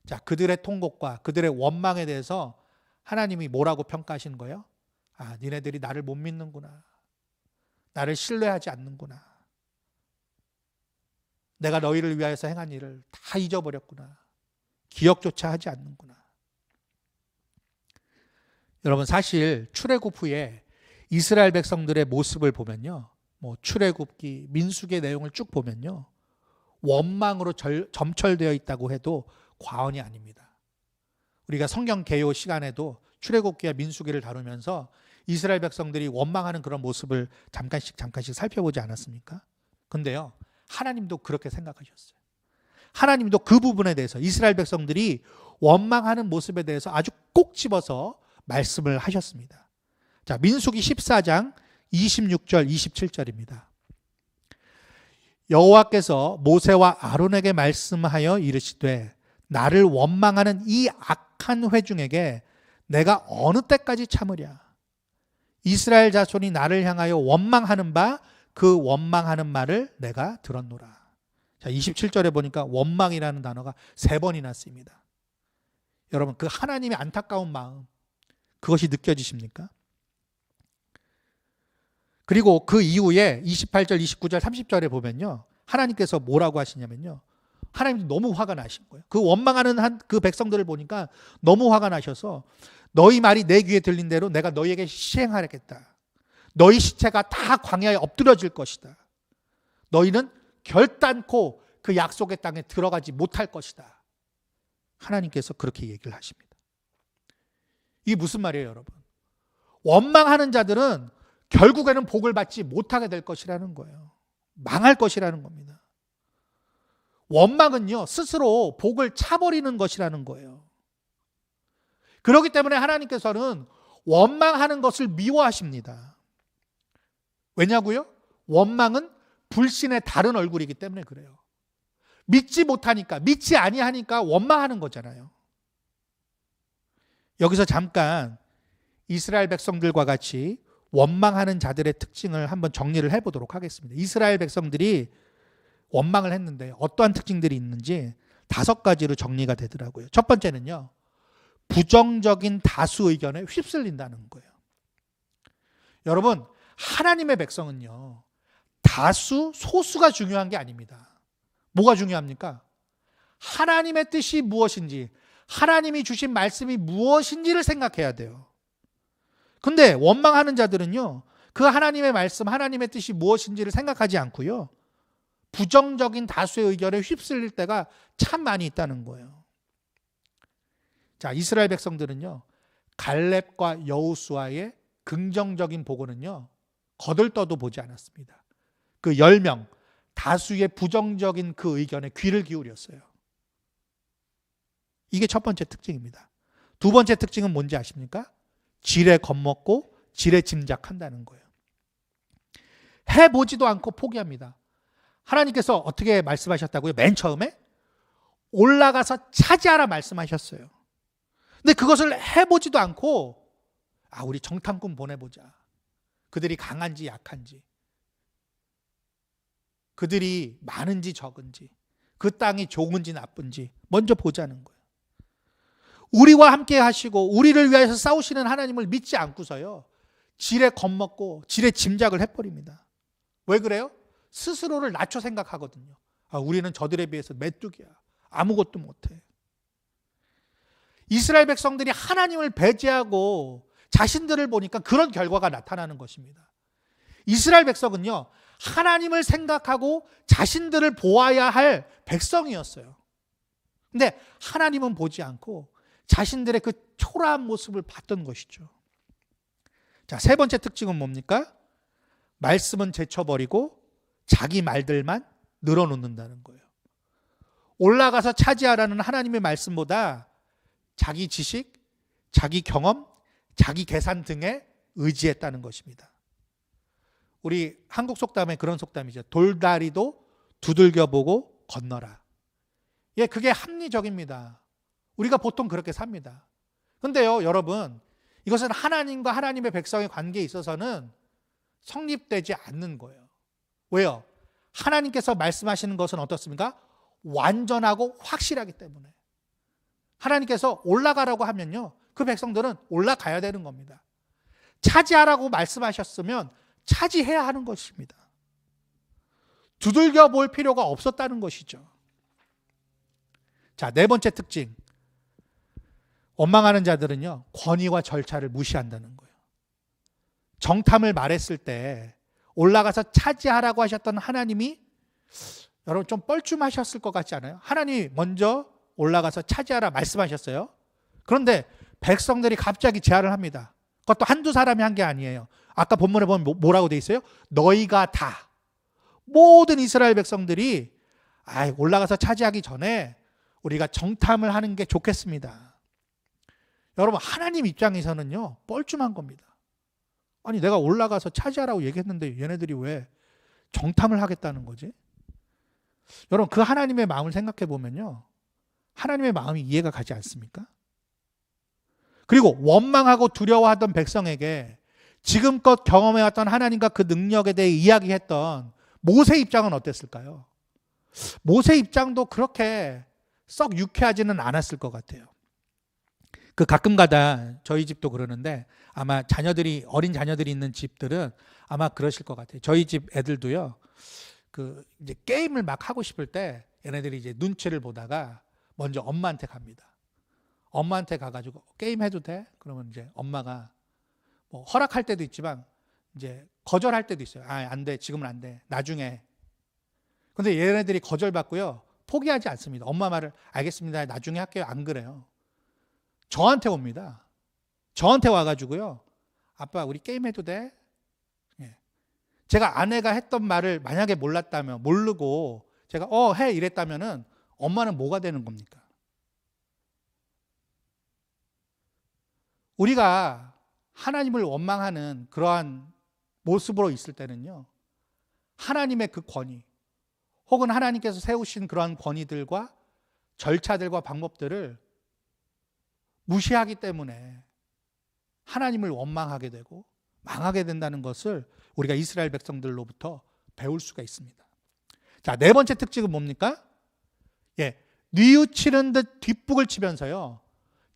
자, 그들의 통곡과 그들의 원망에 대해서 하나님이 뭐라고 평가하시는 거예요? 아, 니네들이 나를 못 믿는구나. 나를 신뢰하지 않는구나. 내가 너희를 위하여서 행한 일을 다 잊어버렸구나. 기억조차 하지 않는구나. 여러분, 사실 출애굽 후에 이스라엘 백성들의 모습을 보면요, 출애굽기, 민수기의 내용을 쭉 보면요, 원망으로 점철되어 있다고 해도 과언이 아닙니다. 우리가 성경 개요 시간에도 출애굽기와 민수기를 다루면서 이스라엘 백성들이 원망하는 그런 모습을 잠깐씩 살펴보지 않았습니까? 근데요, 하나님도 그렇게 생각하셨어요. 하나님도 그 부분에 대해서 이스라엘 백성들이 원망하는 모습에 대해서 아주 꼭 집어서 말씀을 하셨습니다. 자, 민수기 14장 26절 27절입니다. 여호와께서 모세와 아론에게 말씀하여 이르시되 나를 원망하는 이 악한 회중에게 내가 어느 때까지 참으랴. 이스라엘 자손이 나를 향하여 원망하는 바 그 원망하는 말을 내가 들었노라. 자, 27절에 보니까 원망이라는 단어가 3번이나 쓰입니다. 여러분, 그 하나님의 안타까운 마음, 그것이 느껴지십니까? 그리고 그 이후에 28절, 29절, 30절에 보면요, 하나님께서 뭐라고 하시냐면요, 하나님도 너무 화가 나신 거예요. 그 원망하는 그 백성들을 보니까 너무 화가 나셔서 너희 말이 내 귀에 들린 대로 내가 너희에게 시행하겠다. 너희 시체가 다 광야에 엎드려질 것이다. 너희는 결단코 그 약속의 땅에 들어가지 못할 것이다. 하나님께서 그렇게 얘기를 하십니다. 이게 무슨 말이에요, 여러분? 원망하는 자들은 결국에는 복을 받지 못하게 될 것이라는 거예요. 망할 것이라는 겁니다. 원망은요, 스스로 복을 차버리는 것이라는 거예요. 그렇기 때문에 하나님께서는 원망하는 것을 미워하십니다. 왜냐고요? 원망은 불신의 다른 얼굴이기 때문에 그래요. 믿지 못하니까, 믿지 아니하니까 원망하는 거잖아요. 여기서 잠깐 이스라엘 백성들과 같이 원망하는 자들의 특징을 한번 정리를 해보도록 하겠습니다. 이스라엘 백성들이 원망을 했는데 어떠한 특징들이 있는지 5가지로 정리가 되더라고요. 첫 번째는요, 부정적인 다수 의견에 휩쓸린다는 거예요. 여러분, 하나님의 백성은요, 다수, 소수가 중요한 게 아닙니다. 뭐가 중요합니까? 하나님의 뜻이 무엇인지, 하나님이 주신 말씀이 무엇인지를 생각해야 돼요. 근데 원망하는 자들은요, 그 하나님의 말씀, 하나님의 뜻이 무엇인지를 생각하지 않고요, 부정적인 다수의 의견에 휩쓸릴 때가 참 많이 있다는 거예요. 자, 이스라엘 백성들은요, 갈렙과 여호수아의 긍정적인 보고는요, 거들떠도 보지 않았습니다. 그 10명, 다수의 부정적인 그 의견에 귀를 기울였어요. 이게 첫 번째 특징입니다. 두 번째 특징은 뭔지 아십니까? 지레 겁먹고 지레 짐작한다는 거예요. 해보지도 않고 포기합니다. 하나님께서 어떻게 말씀하셨다고요? 맨 처음에 올라가서 차지하라 말씀하셨어요. 근데 그것을 해보지도 않고 우리 정탐꾼 보내보자. 그들이 강한지 약한지, 그들이 많은지 적은지, 그 땅이 좋은지 나쁜지 먼저 보자는 거예요. 우리와 함께 하시고 우리를 위해서 싸우시는 하나님을 믿지 않고서요, 지레 겁먹고 지레 짐작을 해버립니다. 왜 그래요? 스스로를 낮춰 생각하거든요. 우리는 저들에 비해서 메뚜기야. 아무것도 못해. 이스라엘 백성들이 하나님을 배제하고 자신들을 보니까 그런 결과가 나타나는 것입니다. 이스라엘 백성은요, 하나님을 생각하고 자신들을 보아야 할 백성이었어요. 근데 하나님은 보지 않고 자신들의 그 초라한 모습을 봤던 것이죠. 자, 세 번째 특징은 뭡니까? 말씀은 제쳐버리고 자기 말들만 늘어놓는다는 거예요. 올라가서 차지하라는 하나님의 말씀보다 자기 지식, 자기 경험, 자기 계산 등에 의지했다는 것입니다. 우리 한국 속담에 그런 속담이죠. 돌다리도 두들겨보고 건너라. 예, 그게 합리적입니다. 우리가 보통 그렇게 삽니다. 근데요, 여러분, 이것은 하나님과 하나님의 백성의 관계에 있어서는 성립되지 않는 거예요. 왜요? 하나님께서 말씀하시는 것은 어떻습니까? 완전하고 확실하기 때문에. 하나님께서 올라가라고 하면요, 그 백성들은 올라가야 되는 겁니다. 차지하라고 말씀하셨으면 차지해야 하는 것입니다. 두들겨 볼 필요가 없었다는 것이죠. 자, 네 번째 특징. 원망하는 자들은요, 권위와 절차를 무시한다는 거예요. 정탐을 말했을 때 올라가서 차지하라고 하셨던 하나님이 여러분 좀 뻘쭘하셨을 것 같지 않아요? 하나님이 먼저 올라가서 차지하라 말씀하셨어요. 그런데 백성들이 갑자기 제안을 합니다. 그것도 한두 사람이 한 게 아니에요. 아까 본문에 보면 뭐라고 돼 있어요? 너희가 다, 모든 이스라엘 백성들이 올라가서 차지하기 전에 우리가 정탐을 하는 게 좋겠습니다. 여러분, 하나님 입장에서는요, 뻘쭘한 겁니다. 아니, 내가 올라가서 차지하라고 얘기했는데 얘네들이 왜 정탐을 하겠다는 거지? 여러분, 그 하나님의 마음을 생각해 보면요, 하나님의 마음이 이해가 가지 않습니까? 그리고 원망하고 두려워하던 백성에게 지금껏 경험해왔던 하나님과 그 능력에 대해 이야기했던 모세 입장은 어땠을까요? 모세 입장도 그렇게 썩 유쾌하지는 않았을 것 같아요. 그 가끔가다 저희 집도 그러는데 아마 어린 자녀들이 있는 집들은 아마 그러실 것 같아요. 저희 집 애들도요, 이제 게임을 막 하고 싶을 때 얘네들이 이제 눈치를 보다가 먼저 엄마한테 갑니다. 엄마한테 가가지고 게임 해도 돼? 그러면 이제 엄마가 뭐 허락할 때도 있지만 이제 거절할 때도 있어요. 안 돼. 지금은 안 돼. 나중에. 근데 얘네들이 거절받고요, 포기하지 않습니다. 엄마 말을 알겠습니다. 나중에 할게요. 안 그래요. 저한테 옵니다. 저한테 와가지고요, 아빠 우리 게임 해도 돼? 예. 제가 아내가 했던 말을 만약에 모르고 제가 해 이랬다면은 엄마는 뭐가 되는 겁니까? 우리가 하나님을 원망하는 그러한 모습으로 있을 때는요, 하나님의 그 권위 혹은 하나님께서 세우신 그러한 권위들과 절차들과 방법들을 무시하기 때문에 하나님을 원망하게 되고 망하게 된다는 것을 우리가 이스라엘 백성들로부터 배울 수가 있습니다. 자, 네 번째 특징은 뭡니까? 뉘우치는 듯 뒷북을 치면서요,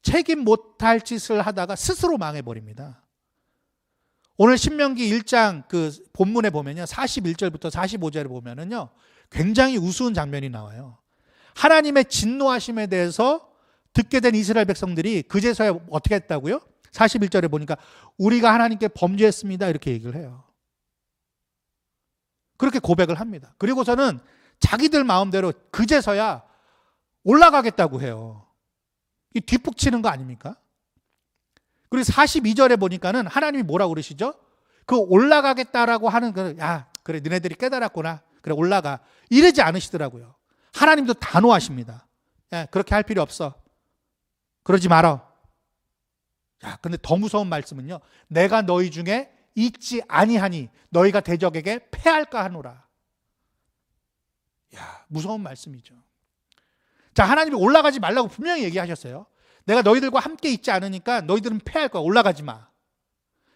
책임 못할 짓을 하다가 스스로 망해버립니다. 오늘 신명기 1장 그 본문에 보면요, 41절부터 45절에 보면은요, 굉장히 우스운 장면이 나와요. 하나님의 진노하심에 대해서 듣게 된 이스라엘 백성들이 그제서야 어떻게 했다고요? 41절에 보니까 우리가 하나님께 범죄했습니다, 이렇게 얘기를 해요. 그렇게 고백을 합니다. 그리고서는 자기들 마음대로 그제서야 올라가겠다고 해요. 이 뒷북치는 거 아닙니까? 그리고 42절에 보니까는 하나님이 뭐라고 그러시죠? 그 올라가겠다라고 하는 그래 너네들이 깨달았구나, 그래 올라가, 이러지 않으시더라고요. 하나님도 단호하십니다. 그렇게 할 필요 없어, 그러지 말아. 근데 더 무서운 말씀은요, 내가 너희 중에 있지 아니하니 너희가 대적에게 패할까 하노라. 무서운 말씀이죠. 자, 하나님이 올라가지 말라고 분명히 얘기하셨어요. 내가 너희들과 함께 있지 않으니까 너희들은 패할 거야. 올라가지 마.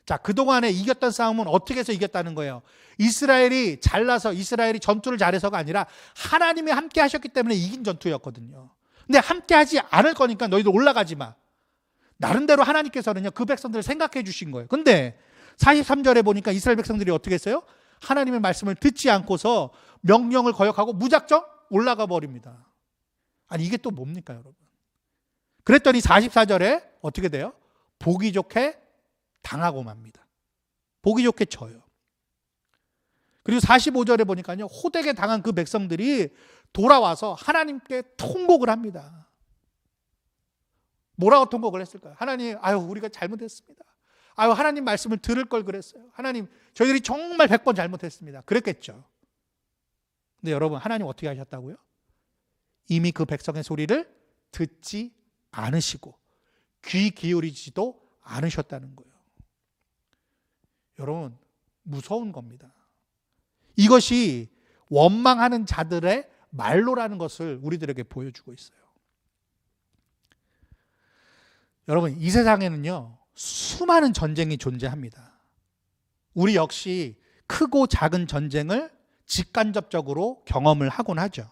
자, 그동안에 이겼던 싸움은 어떻게 해서 이겼다는 거예요? 이스라엘이 잘나서, 이스라엘이 전투를 잘해서가 아니라 하나님이 함께 하셨기 때문에 이긴 전투였거든요. 근데 함께 하지 않을 거니까 너희들 올라가지 마. 나름대로 하나님께서는요, 그 백성들을 생각해 주신 거예요. 근데 43절에 보니까 이스라엘 백성들이 어떻게 했어요? 하나님의 말씀을 듣지 않고서 명령을 거역하고 무작정 올라가 버립니다. 아니, 이게 또 뭡니까, 여러분? 그랬더니 44절에 어떻게 돼요? 보기 좋게 당하고 맙니다. 보기 좋게 져요. 그리고 45절에 보니까요, 호되게 당한 그 백성들이 돌아와서 하나님께 통곡을 합니다. 뭐라고 통곡을 했을까요? 하나님, 우리가 잘못했습니다. 하나님 말씀을 들을 걸 그랬어요. 하나님, 저희들이 정말 100번 잘못했습니다. 그랬겠죠. 근데 여러분, 하나님 어떻게 하셨다고요? 이미 그 백성의 소리를 듣지 않으시고 귀 기울이지도 않으셨다는 거예요. 여러분, 무서운 겁니다. 이것이 원망하는 자들의 말로라는 것을 우리들에게 보여주고 있어요. 여러분, 이 세상에는요, 수많은 전쟁이 존재합니다. 우리 역시 크고 작은 전쟁을 직간접적으로 경험을 하곤 하죠.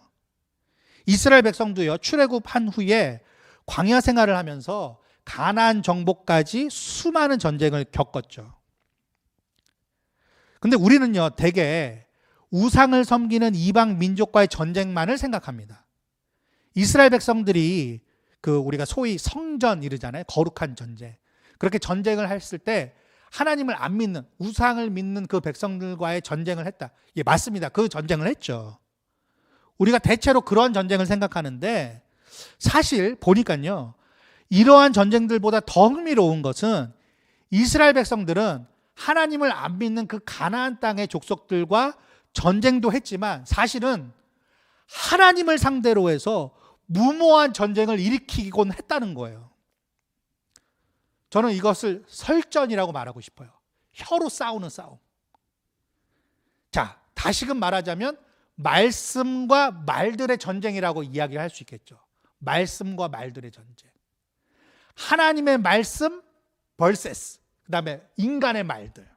이스라엘 백성도요, 출애굽한 후에 광야 생활을 하면서 가나안 정복까지 수많은 전쟁을 겪었죠. 근데 우리는요, 대개 우상을 섬기는 이방 민족과의 전쟁만을 생각합니다. 이스라엘 백성들이 우리가 소위 성전 이르잖아요. 거룩한 전쟁. 그렇게 전쟁을 했을 때 하나님을 안 믿는, 우상을 믿는 그 백성들과의 전쟁을 했다. 예, 맞습니다. 그 전쟁을 했죠. 우리가 대체로 그런 전쟁을 생각하는데 사실 보니까요, 이러한 전쟁들보다 더 흥미로운 것은 이스라엘 백성들은 하나님을 안 믿는 그 가나안 땅의 족속들과 전쟁도 했지만 사실은 하나님을 상대로 해서 무모한 전쟁을 일으키곤 했다는 거예요. 저는 이것을 설전이라고 말하고 싶어요. 혀로 싸우는 싸움. 자, 다시금 말하자면 말씀과 말들의 전쟁이라고 이야기할 수 있겠죠. 말씀과 말들의 전쟁. 하나님의 말씀 vs 그 다음에 인간의 말들.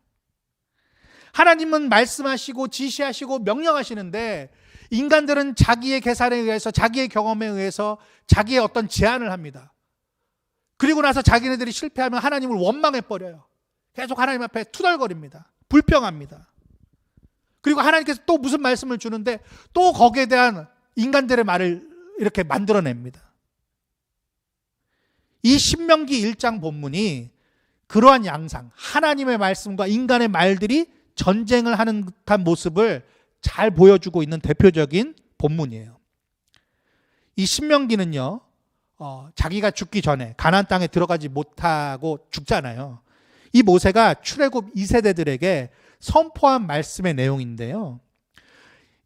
하나님은 말씀하시고 지시하시고 명령하시는데 인간들은 자기의 계산에 의해서, 자기의 경험에 의해서 자기의 어떤 제안을 합니다. 그리고 나서 자기네들이 실패하면 하나님을 원망해버려요. 계속 하나님 앞에 투덜거립니다. 불평합니다. 그리고 하나님께서 또 무슨 말씀을 주는데 또 거기에 대한 인간들의 말을 이렇게 만들어냅니다. 이 신명기 1장 본문이 그러한 양상, 하나님의 말씀과 인간의 말들이 전쟁을 하는 듯한 모습을 잘 보여주고 있는 대표적인 본문이에요. 이 신명기는요, 자기가 죽기 전에 가나안 땅에 들어가지 못하고 죽잖아요. 이 모세가 출애굽 2세대들에게 선포한 말씀의 내용인데요.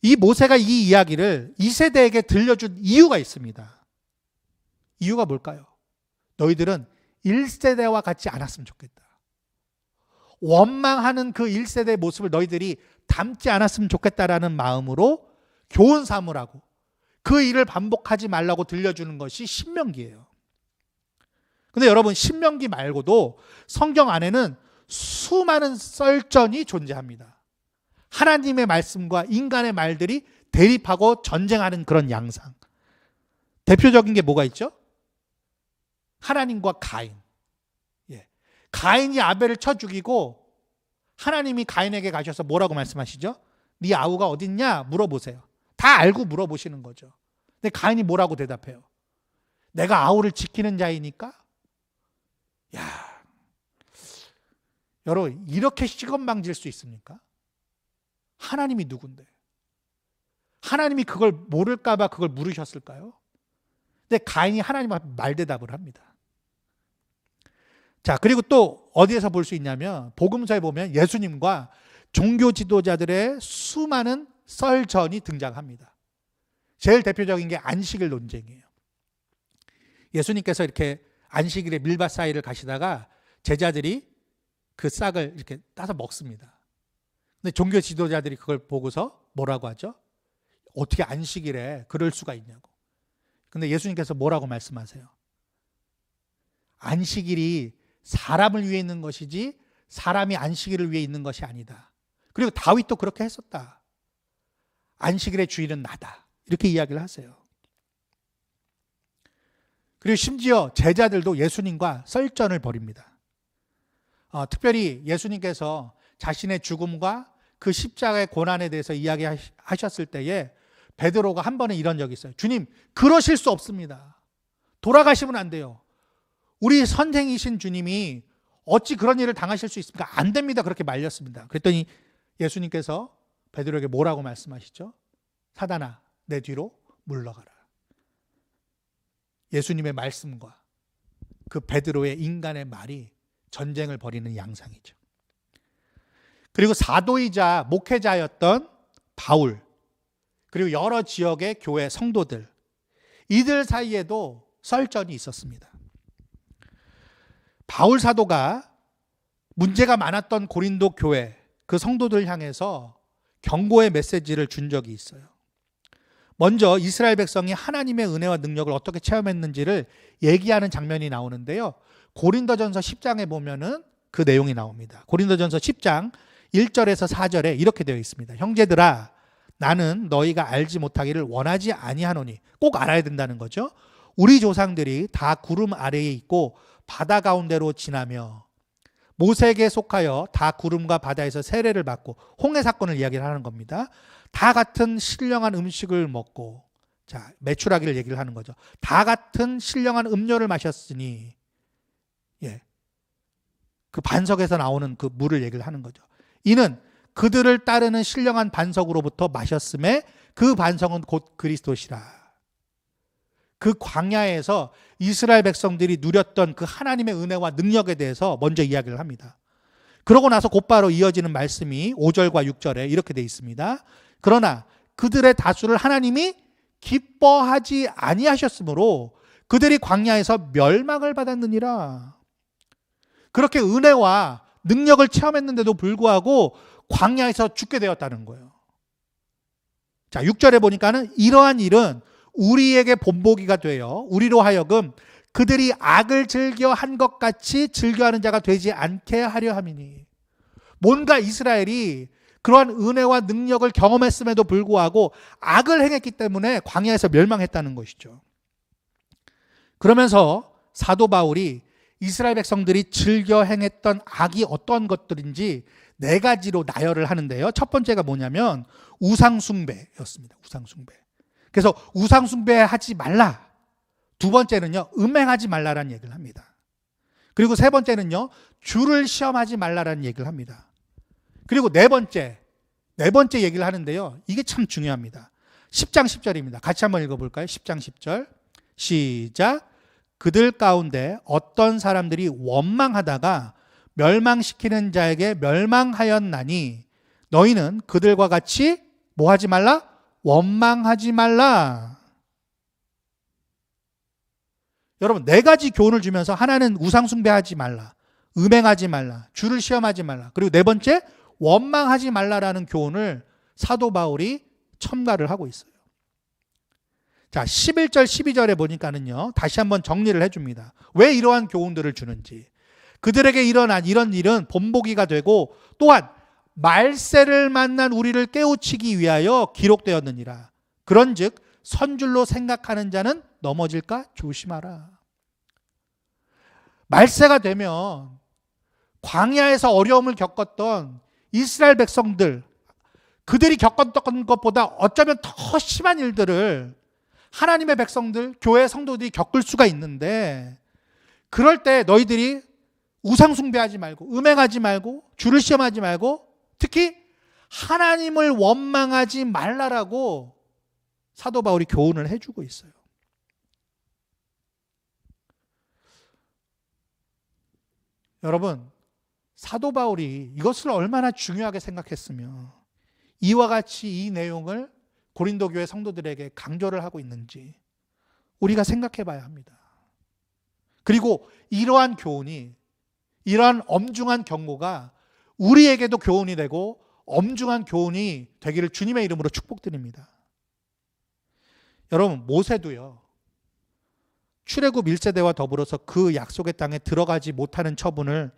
이 모세가 이 이야기를 2세대에게 들려준 이유가 있습니다. 이유가 뭘까요? 너희들은 1세대와 같지 않았으면 좋겠다. 원망하는 그 1세대의 모습을 너희들이 담지 않았으면 좋겠다라는 마음으로 교훈 삼으라고, 그 일을 반복하지 말라고 들려주는 것이 신명기예요. 근데 여러분, 신명기 말고도 성경 안에는 수많은 썰전이 존재합니다. 하나님의 말씀과 인간의 말들이 대립하고 전쟁하는 그런 양상. 대표적인 게 뭐가 있죠? 하나님과 가인. 예. 가인이 아벨을 쳐 죽이고 하나님이 가인에게 가셔서 뭐라고 말씀하시죠? 네 아우가 어딨냐? 물어보세요. 다 알고 물어보시는 거죠. 근데 가인이 뭐라고 대답해요? 내가 아우를 지키는 자이니까? 야, 여러분, 이렇게 시건방질 수 있습니까? 하나님이 누군데? 하나님이 그걸 모를까봐 그걸 물으셨을까요? 근데 가인이 하나님 앞에 말대답을 합니다. 자, 그리고 또 어디에서 볼 수 있냐면 복음서에 보면 예수님과 종교 지도자들의 수많은 썰전이 등장합니다. 제일 대표적인 게 안식일 논쟁이에요. 예수님께서 이렇게 안식일에 밀밭 사이를 가시다가 제자들이 그 싹을 이렇게 따서 먹습니다. 근데 종교 지도자들이 그걸 보고서 뭐라고 하죠? 어떻게 안식일에 그럴 수가 있냐고. 근데 예수님께서 뭐라고 말씀하세요? 안식일이 사람을 위해 있는 것이지 사람이 안식일을 위해 있는 것이 아니다. 그리고 다윗도 그렇게 했었다. 안식일의 주일은 나다. 이렇게 이야기를 하세요. 그리고 심지어 제자들도 예수님과 썰전을 벌입니다. 특별히 예수님께서 자신의 죽음과 그 십자가의 고난에 대해서 이야기하셨을 때에 베드로가 한 번은 이런 적이 있어요. 주님, 그러실 수 없습니다. 돌아가시면 안 돼요. 우리 선생이신 주님이 어찌 그런 일을 당하실 수 있습니까? 안 됩니다. 그렇게 말렸습니다. 그랬더니 예수님께서 베드로에게 뭐라고 말씀하시죠? 사단아, 내 뒤로 물러가라. 예수님의 말씀과 그 베드로의 인간의 말이 전쟁을 벌이는 양상이죠. 그리고 사도이자 목회자였던 바울, 그리고 여러 지역의 교회 성도들, 이들 사이에도 썰전이 있었습니다. 바울 사도가 문제가 많았던 고린도 교회 그 성도들 향해서 경고의 메시지를 준 적이 있어요. 먼저 이스라엘 백성이 하나님의 은혜와 능력을 어떻게 체험했는지를 얘기하는 장면이 나오는데요. 고린도전서 10장에 보면은 그 내용이 나옵니다. 고린도전서 10장 1절에서 4절에 이렇게 되어 있습니다. 형제들아, 나는 너희가 알지 못하기를 원하지 아니하노니, 꼭 알아야 된다는 거죠. 우리 조상들이 다 구름 아래에 있고 바다 가운데로 지나며 모세에게 속하여 다 구름과 바다에서 세례를 받고, 홍해 사건을 이야기를 하는 겁니다. 다 같은 신령한 음식을 먹고, 자, 메추라기를 얘기를 하는 거죠. 다 같은 신령한 음료를 마셨으니, 그 반석에서 나오는 그 물을 얘기를 하는 거죠. 이는 그들을 따르는 신령한 반석으로부터 마셨음에 그 반석은 곧 그리스도시라. 그 광야에서 이스라엘 백성들이 누렸던 그 하나님의 은혜와 능력에 대해서 먼저 이야기를 합니다. 그러고 나서 곧바로 이어지는 말씀이 5절과 6절에 이렇게 되어 있습니다. 그러나 그들의 다수를 하나님이 기뻐하지 아니하셨으므로 그들이 광야에서 멸망을 받았느니라. 그렇게 은혜와 능력을 체험했는데도 불구하고 광야에서 죽게 되었다는 거예요. 자, 6절에 보니까는 이러한 일은 우리에게 본보기가 되어 우리로 하여금 그들이 악을 즐겨 한 것 같이 즐겨하는 자가 되지 않게 하려 함이니. 뭔가 이스라엘이 그러한 은혜와 능력을 경험했음에도 불구하고 악을 행했기 때문에 광야에서 멸망했다는 것이죠. 그러면서 사도 바울이 이스라엘 백성들이 즐겨 행했던 악이 어떤 것들인지 4가지로 나열을 하는데요. 첫 번째가 뭐냐면 우상숭배였습니다. 우상숭배. 그래서 우상숭배하지 말라. 두 번째는요, 음행하지 말라라는 얘기를 합니다. 그리고 세 번째는요, 주를 시험하지 말라라는 얘기를 합니다. 그리고 네 번째 얘기를 하는데요. 이게 참 중요합니다. 10장 10절입니다. 같이 한번 읽어볼까요? 10장 10절. 시작. 그들 가운데 어떤 사람들이 원망하다가 멸망시키는 자에게 멸망하였나니 너희는 그들과 같이 뭐 하지 말라? 원망하지 말라. 여러분, 4가지 교훈을 주면서 하나는 우상숭배하지 말라, 음행하지 말라, 주를 시험하지 말라, 그리고 네 번째 원망하지 말라라는 교훈을 사도 바울이 첨가를 하고 있어요. 자, 11절 12절에 보니까는요, 다시 한번 정리를 해줍니다. 왜 이러한 교훈들을 주는지. 그들에게 일어난 이런 일은 본보기가 되고 또한 말세를 만난 우리를 깨우치기 위하여 기록되었느니라. 그런즉 선줄로 생각하는 자는 넘어질까 조심하라. 말세가 되면 광야에서 어려움을 겪었던 이스라엘 백성들, 그들이 겪었던 것보다 어쩌면 더 심한 일들을 하나님의 백성들, 교회 성도들이 겪을 수가 있는데, 그럴 때 너희들이 우상숭배하지 말고, 음행하지 말고, 주를 시험하지 말고, 특히 하나님을 원망하지 말라라고 사도 바울이 교훈을 해주고 있어요. 여러분, 사도 바울이 이것을 얼마나 중요하게 생각했으며 이와 같이 이 내용을 고린도 교회 성도들에게 강조를 하고 있는지 우리가 생각해 봐야 합니다. 그리고 이러한 교훈이, 이러한 엄중한 경고가 우리에게도 교훈이 되고 엄중한 교훈이 되기를 주님의 이름으로 축복드립니다. 여러분, 모세도요, 출애굽 1세대와 더불어서 그 약속의 땅에 들어가지 못하는 처분을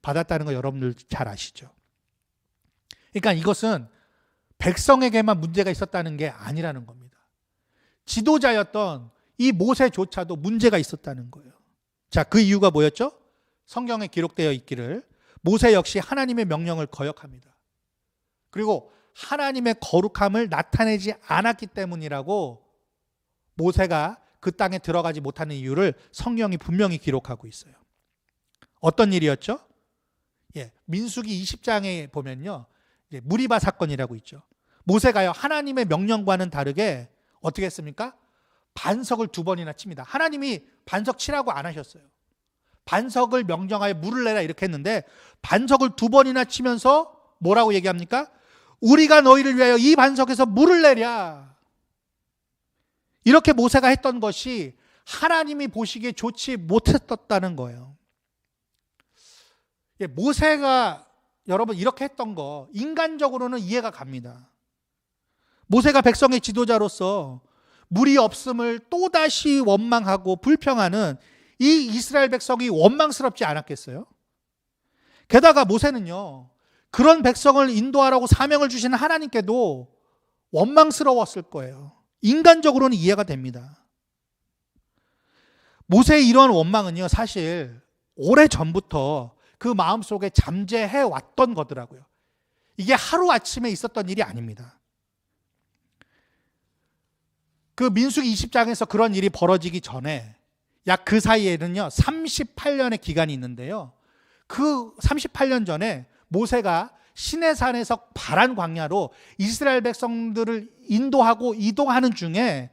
받았다는 거 여러분들 잘 아시죠? 그러니까 이것은 백성에게만 문제가 있었다는 게 아니라는 겁니다. 지도자였던 이 모세조차도 문제가 있었다는 거예요. 자, 그 이유가 뭐였죠? 성경에 기록되어 있기를 모세 역시 하나님의 명령을 거역합니다. 그리고 하나님의 거룩함을 나타내지 않았기 때문이라고 모세가 그 땅에 들어가지 못하는 이유를 성경이 분명히 기록하고 있어요. 어떤 일이었죠? 민수기 20장에 보면요, 무리바 사건이라고 있죠. 모세가요, 하나님의 명령과는 다르게 어떻게 했습니까? 반석을 2번이나 칩니다. 하나님이 반석 치라고 안 하셨어요. 반석을 명령하여 물을 내라 이렇게 했는데 반석을 2번이나 치면서 뭐라고 얘기합니까? 우리가 너희를 위하여 이 반석에서 물을 내랴. 이렇게 모세가 했던 것이 하나님이 보시기에 좋지 못했다는 거예요. 모세가 여러분 이렇게 했던 거 인간적으로는 이해가 갑니다. 모세가 백성의 지도자로서 물이 없음을 또다시 원망하고 불평하는 이 이스라엘 백성이 원망스럽지 않았겠어요? 게다가 모세는요, 그런 백성을 인도하라고 사명을 주시는 하나님께도 원망스러웠을 거예요. 인간적으로는 이해가 됩니다. 모세의 이러한 원망은요, 사실 오래전부터 그 마음속에 잠재해 왔던 거더라고요. 이게 하루아침에 있었던 일이 아닙니다. 그 민수기 20장에서 그런 일이 벌어지기 전에 약 그 사이에는요 38년의 기간이 있는데요, 그 38년 전에 모세가 시내산에서 바란 광야로 이스라엘 백성들을 인도하고 이동하는 중에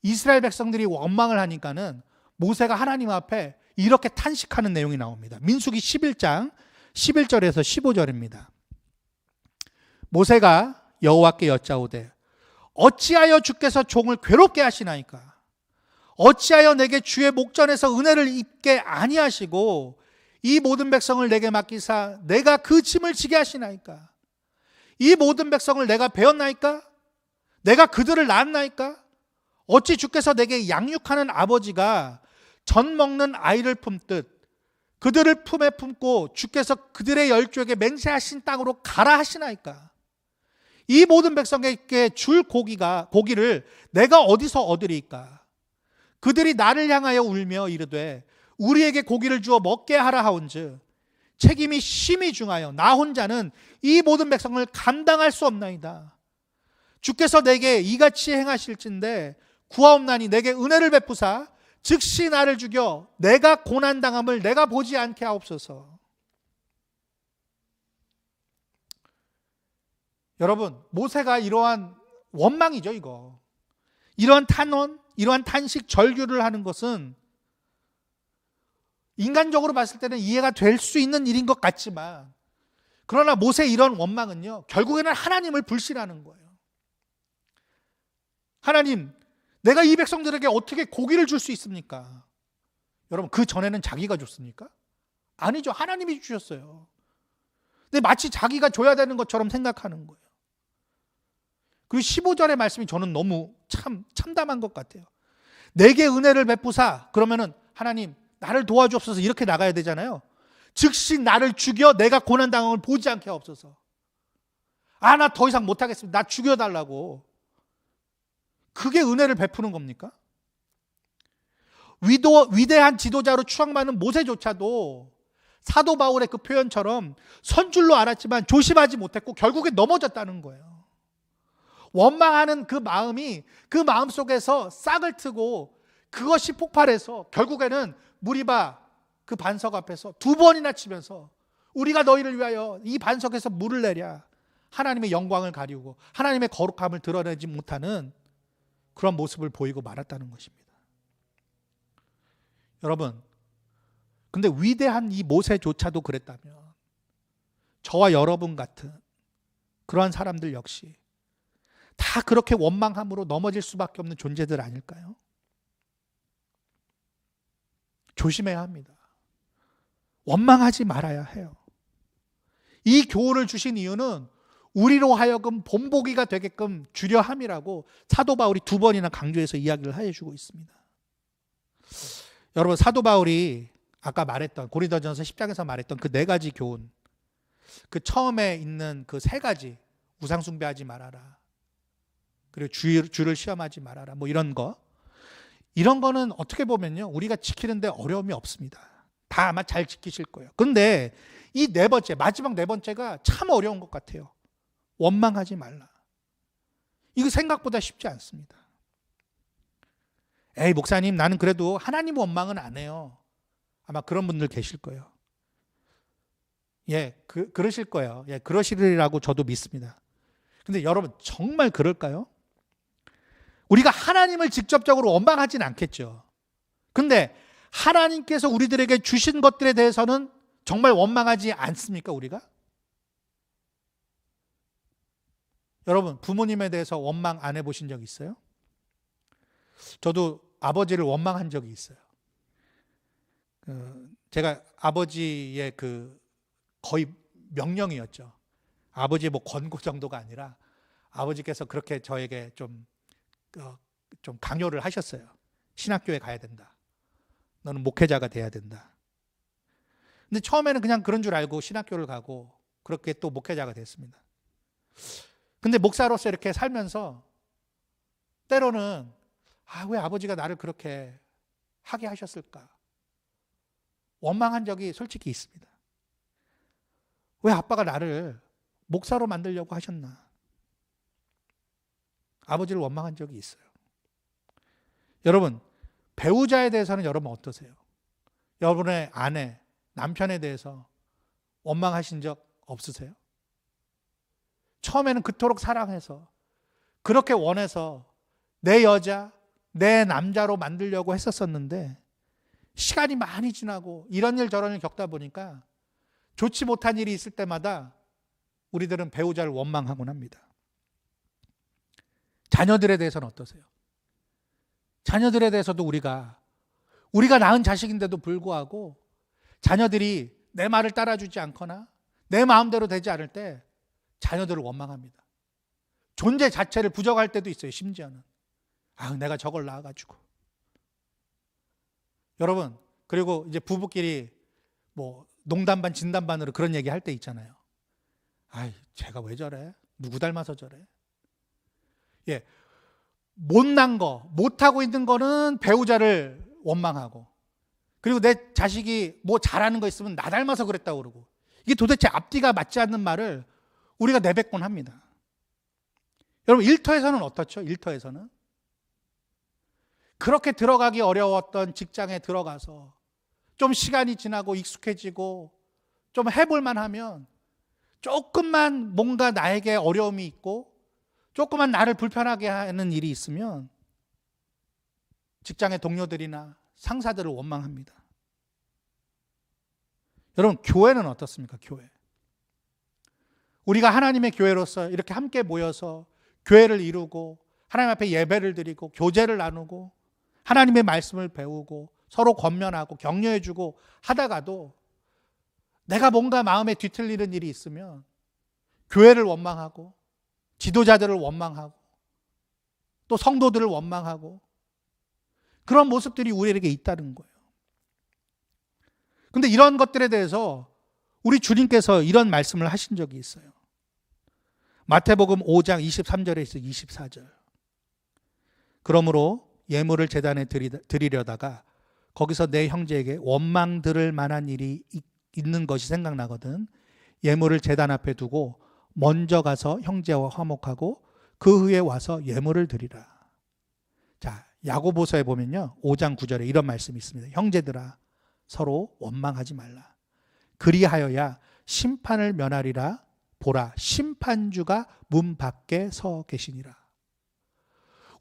이스라엘 백성들이 원망을 하니까는 모세가 하나님 앞에 이렇게 탄식하는 내용이 나옵니다. 민수기 11장 11절에서 15절입니다. 모세가 여호와께 여짜오되 어찌하여 주께서 종을 괴롭게 하시나이까? 어찌하여 내게 주의 목전에서 은혜를 입게 아니하시고 이 모든 백성을 내게 맡기사 내가 그 짐을 지게 하시나이까? 이 모든 백성을 내가 배웠나이까? 내가 그들을 낳았나이까? 어찌 주께서 내게 양육하는 아버지가 젖 먹는 아이를 품듯 그들을 품에 품고 주께서 그들의 열조에게 맹세하신 땅으로 가라 하시나이까? 이 모든 백성에게 줄 고기를 내가 어디서 얻으리이까? 그들이 나를 향하여 울며 이르되 우리에게 고기를 주어 먹게 하라 하온즉 책임이 심히 중하여 나 혼자는 이 모든 백성을 감당할 수 없나이다. 주께서 내게 이같이 행하실진데 구하옵나니 내게 은혜를 베푸사 즉시 나를 죽여 내가 고난당함을 내가 보지 않게 하옵소서. 여러분, 모세가 이러한 원망이죠, 이거. 이러한 탄원, 이러한 탄식, 절규를 하는 것은 인간적으로 봤을 때는 이해가 될 수 있는 일인 것 같지만, 그러나 모세의 이런 원망은요, 결국에는 하나님을 불신하는 거예요. 하나님, 내가 이 백성들에게 어떻게 고기를 줄 수 있습니까? 여러분, 그 전에는 자기가 줬습니까? 아니죠. 하나님이 주셨어요. 근데 마치 자기가 줘야 되는 것처럼 생각하는 거예요. 그리고 15절의 말씀이 저는 너무 참담한 것 같아요. 내게 은혜를 베푸사, 그러면은 하나님 나를 도와주옵소서 이렇게 나가야 되잖아요. 즉시 나를 죽여 내가 고난당함을 보지 않게 하옵소서. 나 더 이상 못하겠습니다. 나 죽여달라고. 그게 은혜를 베푸는 겁니까? 위대한 지도자로 추앙받는 모세조차도 사도 바울의 그 표현처럼 선 줄로 알았지만 조심하지 못했고 결국에 넘어졌다는 거예요. 원망하는 그 마음이 그 마음 속에서 싹을 트고 그것이 폭발해서 결국에는 무리바 그 반석 앞에서 2번이나 치면서 우리가 너희를 위하여 이 반석에서 물을 내랴, 하나님의 영광을 가리우고 하나님의 거룩함을 드러내지 못하는 그런 모습을 보이고 말았다는 것입니다. 여러분, 근데 위대한 이 모세조차도 그랬다면 저와 여러분 같은 그러한 사람들 역시 다 그렇게 원망함으로 넘어질 수밖에 없는 존재들 아닐까요? 조심해야 합니다. 원망하지 말아야 해요. 이 교훈을 주신 이유는 우리로 하여금 본보기가 되게끔 주려 함이라고 사도 바울이 2번이나 강조해서 이야기를 해주고 있습니다. 여러분, 사도 바울이 아까 말했던 고린도전서 10장에서 말했던 그 4가지 교훈, 그 처음에 있는 그 3가지, 우상 숭배하지 말아라, 그리고 주를 시험하지 말아라, 뭐 이런 거는 어떻게 보면요 우리가 지키는데 어려움이 없습니다. 다 아마 잘 지키실 거예요. 그런데 이 4번째, 마지막 4번째가 참 어려운 것 같아요. 원망하지 말라. 이거 생각보다 쉽지 않습니다. 에이 목사님, 나는 그래도 하나님 원망은 안 해요. 아마 그런 분들 계실 거예요. 그러실 거예요. 그러시리라고 저도 믿습니다. 근데 여러분, 정말 그럴까요? 우리가 하나님을 직접적으로 원망하진 않겠죠. 근데 하나님께서 우리들에게 주신 것들에 대해서는 정말 원망하지 않습니까, 우리가? 여러분, 부모님에 대해서 원망 안 해보신 적 있어요? 저도 아버지를 원망한 적이 있어요. 제가 아버지의 거의 명령이었죠. 아버지의 권고 정도가 아니라 아버지께서 그렇게 저에게 좀 강요를 하셨어요. 신학교에 가야 된다. 너는 목회자가 돼야 된다. 근데 처음에는 그냥 그런 줄 알고 신학교를 가고 그렇게 또 목회자가 됐습니다. 근데 목사로서 이렇게 살면서 때로는 왜 아버지가 나를 그렇게 하게 하셨을까? 원망한 적이 솔직히 있습니다. 왜 아빠가 나를 목사로 만들려고 하셨나? 아버지를 원망한 적이 있어요. 여러분, 배우자에 대해서는 여러분 어떠세요? 여러분의 아내, 남편에 대해서 원망하신 적 없으세요? 처음에는 그토록 사랑해서 그렇게 원해서 내 여자, 내 남자로 만들려고 했었었는데 시간이 많이 지나고 이런 일 저런 일 겪다 보니까 좋지 못한 일이 있을 때마다 우리들은 배우자를 원망하곤 합니다. 자녀들에 대해서는 어떠세요? 자녀들에 대해서도 우리가 낳은 자식인데도 불구하고 자녀들이 내 말을 따라주지 않거나 내 마음대로 되지 않을 때 자녀들을 원망합니다. 존재 자체를 부정할 때도 있어요. 심지어는 내가 저걸 낳아가지고. 여러분, 그리고 이제 부부끼리 농담 반 진담 반으로 그런 얘기 할 때 있잖아요. 쟤가 왜 저래? 누구 닮아서 저래? 예, 못난 거, 못하고 있는 거는 배우자를 원망하고, 그리고 내 자식이 잘하는 거 있으면 나 닮아서 그랬다고 그러고, 이게 도대체 앞뒤가 맞지 않는 말을 우리가 내뱉곤 합니다. 여러분, 일터에서는 어떻죠? 일터에서는 그렇게 들어가기 어려웠던 직장에 들어가서 좀 시간이 지나고 익숙해지고 좀 해볼만 하면 조금만 뭔가 나에게 어려움이 있고 조금만 나를 불편하게 하는 일이 있으면 직장의 동료들이나 상사들을 원망합니다. 여러분, 교회는 어떻습니까? 교회. 우리가 하나님의 교회로서 이렇게 함께 모여서 교회를 이루고 하나님 앞에 예배를 드리고 교제를 나누고 하나님의 말씀을 배우고 서로 권면하고 격려해주고 하다가도 내가 뭔가 마음에 뒤틀리는 일이 있으면 교회를 원망하고 지도자들을 원망하고 또 성도들을 원망하고 그런 모습들이 우리에게 있다는 거예요. 그런데 이런 것들에 대해서 우리 주님께서 이런 말씀을 하신 적이 있어요. 마태복음 5장 23절에서 24절. 그러므로 예물을 제단에 드리려다가 거기서 내 형제에게 원망 들을 만한 일이 있는 것이 생각나거든 예물을 제단 앞에 두고 먼저 가서 형제와 화목하고 그 후에 와서 예물을 드리라. 자, 야고보서에 보면요 5장 9절에 이런 말씀이 있습니다. 형제들아 서로 원망하지 말라. 그리하여야 심판을 면하리라. 보라, 심판주가 문 밖에 서 계시니라.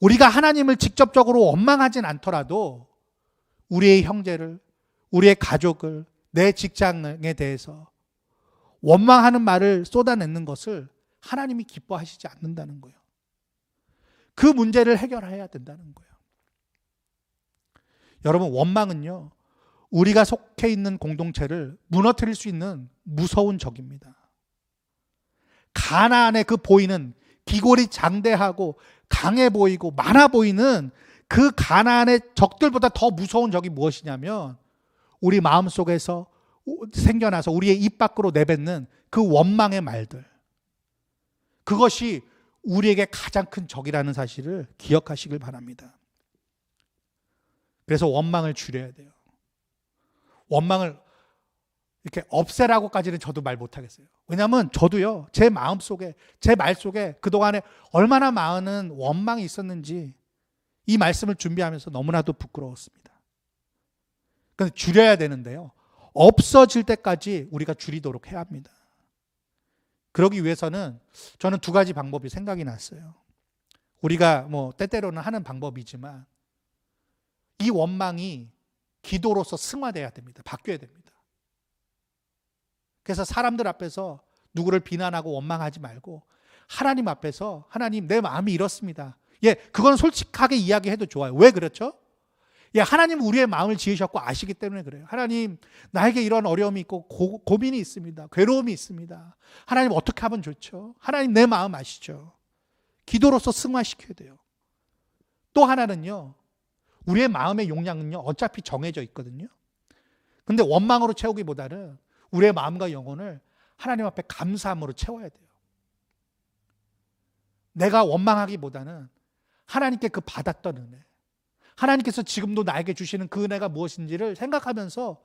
우리가 하나님을 직접적으로 원망하진 않더라도 우리의 형제를, 우리의 가족을, 내 직장에 대해서 원망하는 말을 쏟아내는 것을 하나님이 기뻐하시지 않는다는 거예요. 그 문제를 해결해야 된다는 거예요. 여러분, 원망은요 우리가 속해 있는 공동체를 무너뜨릴 수 있는 무서운 적입니다. 가나안에 보이는 기골이 장대하고 강해 보이고 많아 보이는 그 가나안의 적들보다 더 무서운 적이 무엇이냐면 우리 마음속에서 생겨나서 우리의 입 밖으로 내뱉는 그 원망의 말들. 그것이 우리에게 가장 큰 적이라는 사실을 기억하시길 바랍니다. 그래서 원망을 줄여야 돼요. 원망을 이렇게 없애라고까지는 저도 말 못하겠어요. 왜냐하면 저도요 제 마음속에 제 말 속에 그동안에 얼마나 많은 원망이 있었는지 이 말씀을 준비하면서 너무나도 부끄러웠습니다. 그런데 줄여야 되는데요 없어질 때까지 우리가 줄이도록 해야 합니다. 그러기 위해서는 저는 두 가지 방법이 생각이 났어요. 우리가 때때로는 하는 방법이지만 이 원망이 기도로서 승화돼야 됩니다. 바뀌어야 됩니다. 그래서 사람들 앞에서 누구를 비난하고 원망하지 말고 하나님 앞에서 하나님 내 마음이 이렇습니다. 예, 그건 솔직하게 이야기해도 좋아요. 왜 그렇죠? 예, 하나님 우리의 마음을 지으셨고 아시기 때문에 그래요. 하나님, 나에게 이런 어려움이 있고 고민이 있습니다. 괴로움이 있습니다. 하나님 어떻게 하면 좋죠? 하나님 내 마음 아시죠? 기도로서 승화시켜야 돼요. 또 하나는요, 우리의 마음의 용량은요, 어차피 정해져 있거든요. 근데 원망으로 채우기보다는 우리의 마음과 영혼을 하나님 앞에 감사함으로 채워야 돼요. 내가 원망하기보다는 하나님께 그 받았던 은혜, 하나님께서 지금도 나에게 주시는 그 은혜가 무엇인지를 생각하면서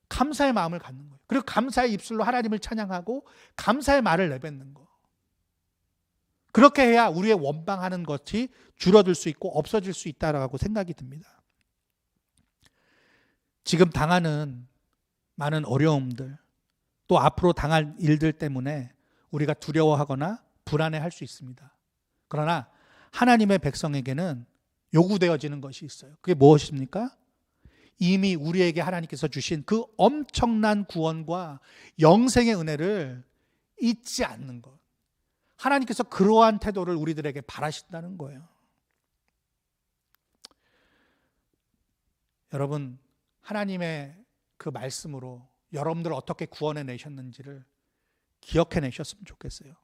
감사의 마음을 갖는 거예요. 그리고 감사의 입술로 하나님을 찬양하고 감사의 말을 내뱉는 거. 그렇게 해야 우리의 원망하는 것이 줄어들 수 있고 없어질 수 있다라고 생각이 듭니다. 지금 당하는 많은 어려움들, 또 앞으로 당할 일들 때문에 우리가 두려워하거나 불안해할 수 있습니다. 그러나 하나님의 백성에게는 요구되어지는 것이 있어요. 그게 무엇입니까? 이미 우리에게 하나님께서 주신 그 엄청난 구원과 영생의 은혜를 잊지 않는 것. 하나님께서 그러한 태도를 우리들에게 바라신다는 거예요. 여러분, 하나님의 그 말씀으로 여러분들 어떻게 구원해 내셨는지를 기억해 내셨으면 좋겠어요.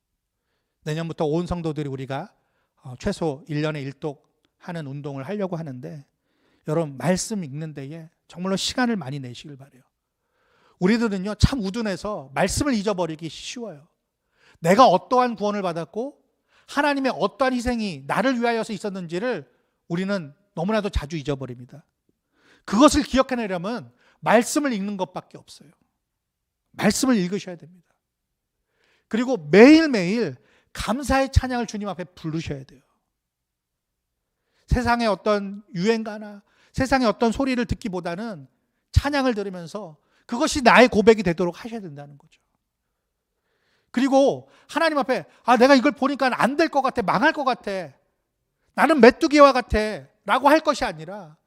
내년부터 온 성도들이 우리가 최소 1년에 1독 하는 운동을 하려고 하는데, 여러분 말씀 읽는 데에 정말로 시간을 많이 내시길 바라요. 우리들은요, 참 우둔해서 말씀을 잊어버리기 쉬워요. 내가 어떠한 구원을 받았고 하나님의 어떠한 희생이 나를 위하여서 있었는지를 우리는 너무나도 자주 잊어버립니다. 그것을 기억해내려면 말씀을 읽는 것밖에 없어요. 말씀을 읽으셔야 됩니다. 그리고 매일매일 감사의 찬양을 주님 앞에 부르셔야 돼요. 세상의 어떤 유행가나 세상의 어떤 소리를 듣기보다는 찬양을 들으면서 그것이 나의 고백이 되도록 하셔야 된다는 거죠. 그리고 하나님 앞에 내가 이걸 보니까 안 될 것 같아, 망할 것 같아, 나는 메뚜기와 같아 라고 할 것이 아니라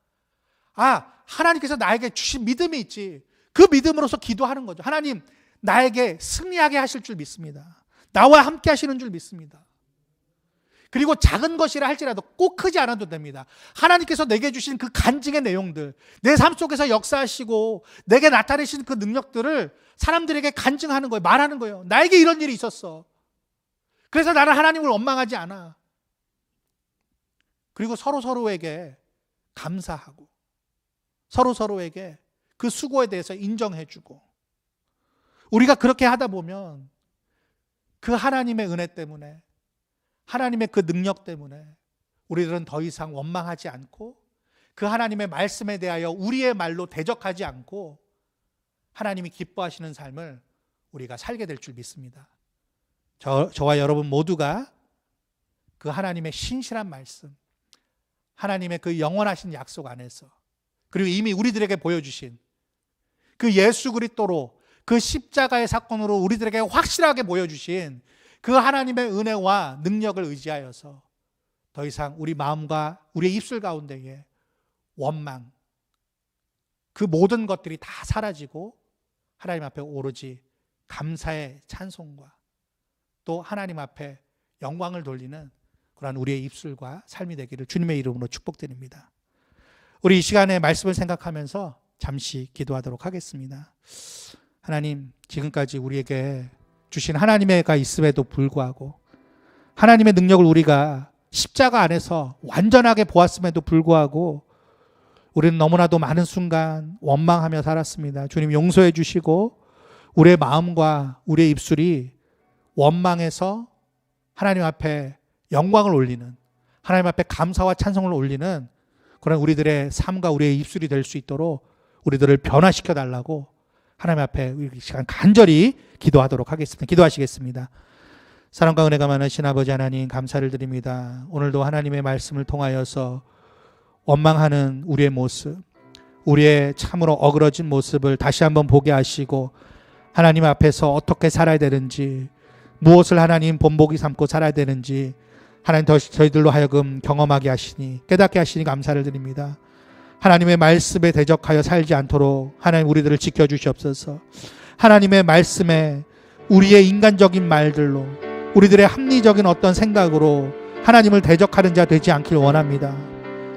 하나님께서 나에게 주신 믿음이 있지, 그 믿음으로서 기도하는 거죠. 하나님, 나에게 승리하게 하실 줄 믿습니다. 나와 함께 하시는 줄 믿습니다. 그리고 작은 것이라 할지라도 꼭 크지 않아도 됩니다. 하나님께서 내게 주신 그 간증의 내용들, 내 삶 속에서 역사하시고 내게 나타내신 그 능력들을 사람들에게 간증하는 거예요. 말하는 거예요. 나에게 이런 일이 있었어. 그래서 나는 하나님을 원망하지 않아. 그리고 서로에게 감사하고 서로에게 그 수고에 대해서 인정해주고, 우리가 그렇게 하다 보면 그 하나님의 은혜 때문에, 하나님의 그 능력 때문에 우리들은 더 이상 원망하지 않고 그 하나님의 말씀에 대하여 우리의 말로 대적하지 않고 하나님이 기뻐하시는 삶을 우리가 살게 될 줄 믿습니다. 저와 여러분 모두가 그 하나님의 신실한 말씀, 하나님의 그 영원하신 약속 안에서, 그리고 이미 우리들에게 보여주신 그 예수 그리스도로, 그 십자가의 사건으로 우리들에게 확실하게 보여주신 그 하나님의 은혜와 능력을 의지하여서 더 이상 우리 마음과 우리의 입술 가운데에 원망, 그 모든 것들이 다 사라지고 하나님 앞에 오로지 감사의 찬송과 또 하나님 앞에 영광을 돌리는 그러한 우리의 입술과 삶이 되기를 주님의 이름으로 축복드립니다. 우리 이 시간에 말씀을 생각하면서 잠시 기도하도록 하겠습니다. 하나님, 지금까지 우리에게 주신 하나님의 가 있음에도 불구하고, 하나님의 능력을 우리가 십자가 안에서 완전하게 보았음에도 불구하고 우리는 너무나도 많은 순간 원망하며 살았습니다. 주님, 용서해 주시고 우리의 마음과 우리의 입술이 원망해서 하나님 앞에 영광을 올리는, 하나님 앞에 감사와 찬송을 올리는 그런 우리들의 삶과 우리의 입술이 될 수 있도록 우리들을 변화시켜 달라고 하나님 앞에 이 시간 간절히 기도하도록 하겠습니다. 기도하시겠습니다. 사랑과 은혜가 많으신 아버지 하나님, 감사를 드립니다. 오늘도 하나님의 말씀을 통하여서 원망하는 우리의 모습, 우리의 참으로 어그러진 모습을 다시 한번 보게 하시고 하나님 앞에서 어떻게 살아야 되는지, 무엇을 하나님 본보기 삼고 살아야 되는지 하나님 저희들로 하여금 경험하게 하시니, 깨닫게 하시니 감사를 드립니다. 하나님의 말씀에 대적하여 살지 않도록 하나님 우리들을 지켜주시옵소서. 하나님의 말씀에 우리의 인간적인 말들로, 우리들의 합리적인 어떤 생각으로 하나님을 대적하는 자 되지 않길 원합니다.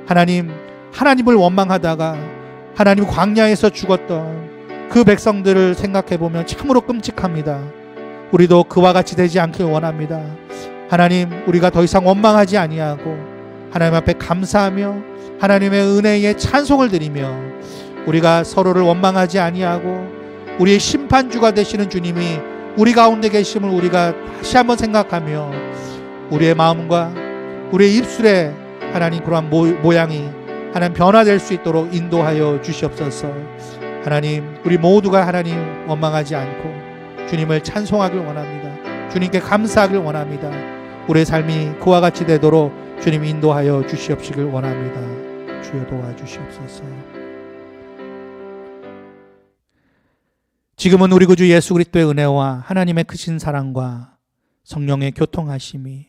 하나님을 원망하다가 하나님 광야에서 죽었던 그 백성들을 생각해 보면 참으로 끔찍합니다. 우리도 그와 같이 되지 않길 원합니다. 하나님, 우리가 더 이상 원망하지 아니하고 하나님 앞에 감사하며 하나님의 은혜에 찬송을 드리며 우리가 서로를 원망하지 아니하고 우리의 심판주가 되시는 주님이 우리 가운데 계심을 우리가 다시 한번 생각하며 우리의 마음과 우리의 입술에 하나님 그러한 모양이 하나님 변화될 수 있도록 인도하여 주시옵소서. 하나님, 우리 모두가 하나님 원망하지 않고 주님을 찬송하길 원합니다. 주님께 감사하길 원합니다. 우리의 삶이 그와 같이 되도록 주님 인도하여 주시옵시길 원합니다. 주여 도와주시옵소서. 지금은 우리 구주 예수 그리스도의 은혜와 하나님의 크신 사랑과 성령의 교통하심이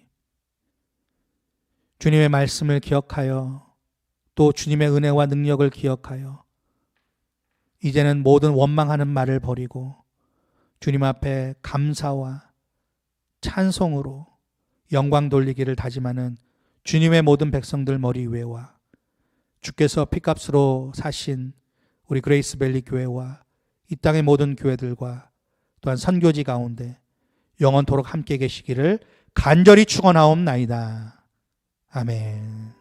주님의 말씀을 기억하여 또 주님의 은혜와 능력을 기억하여 이제는 모든 원망하는 말을 버리고 주님 앞에 감사와 찬송으로 영광 돌리기를 다짐하는 주님의 모든 백성들 머리 위에와 주께서 피값으로 사신 우리 그레이스밸리 교회와 이 땅의 모든 교회들과 또한 선교지 가운데 영원토록 함께 계시기를 간절히 축원하옵나이다. 아멘.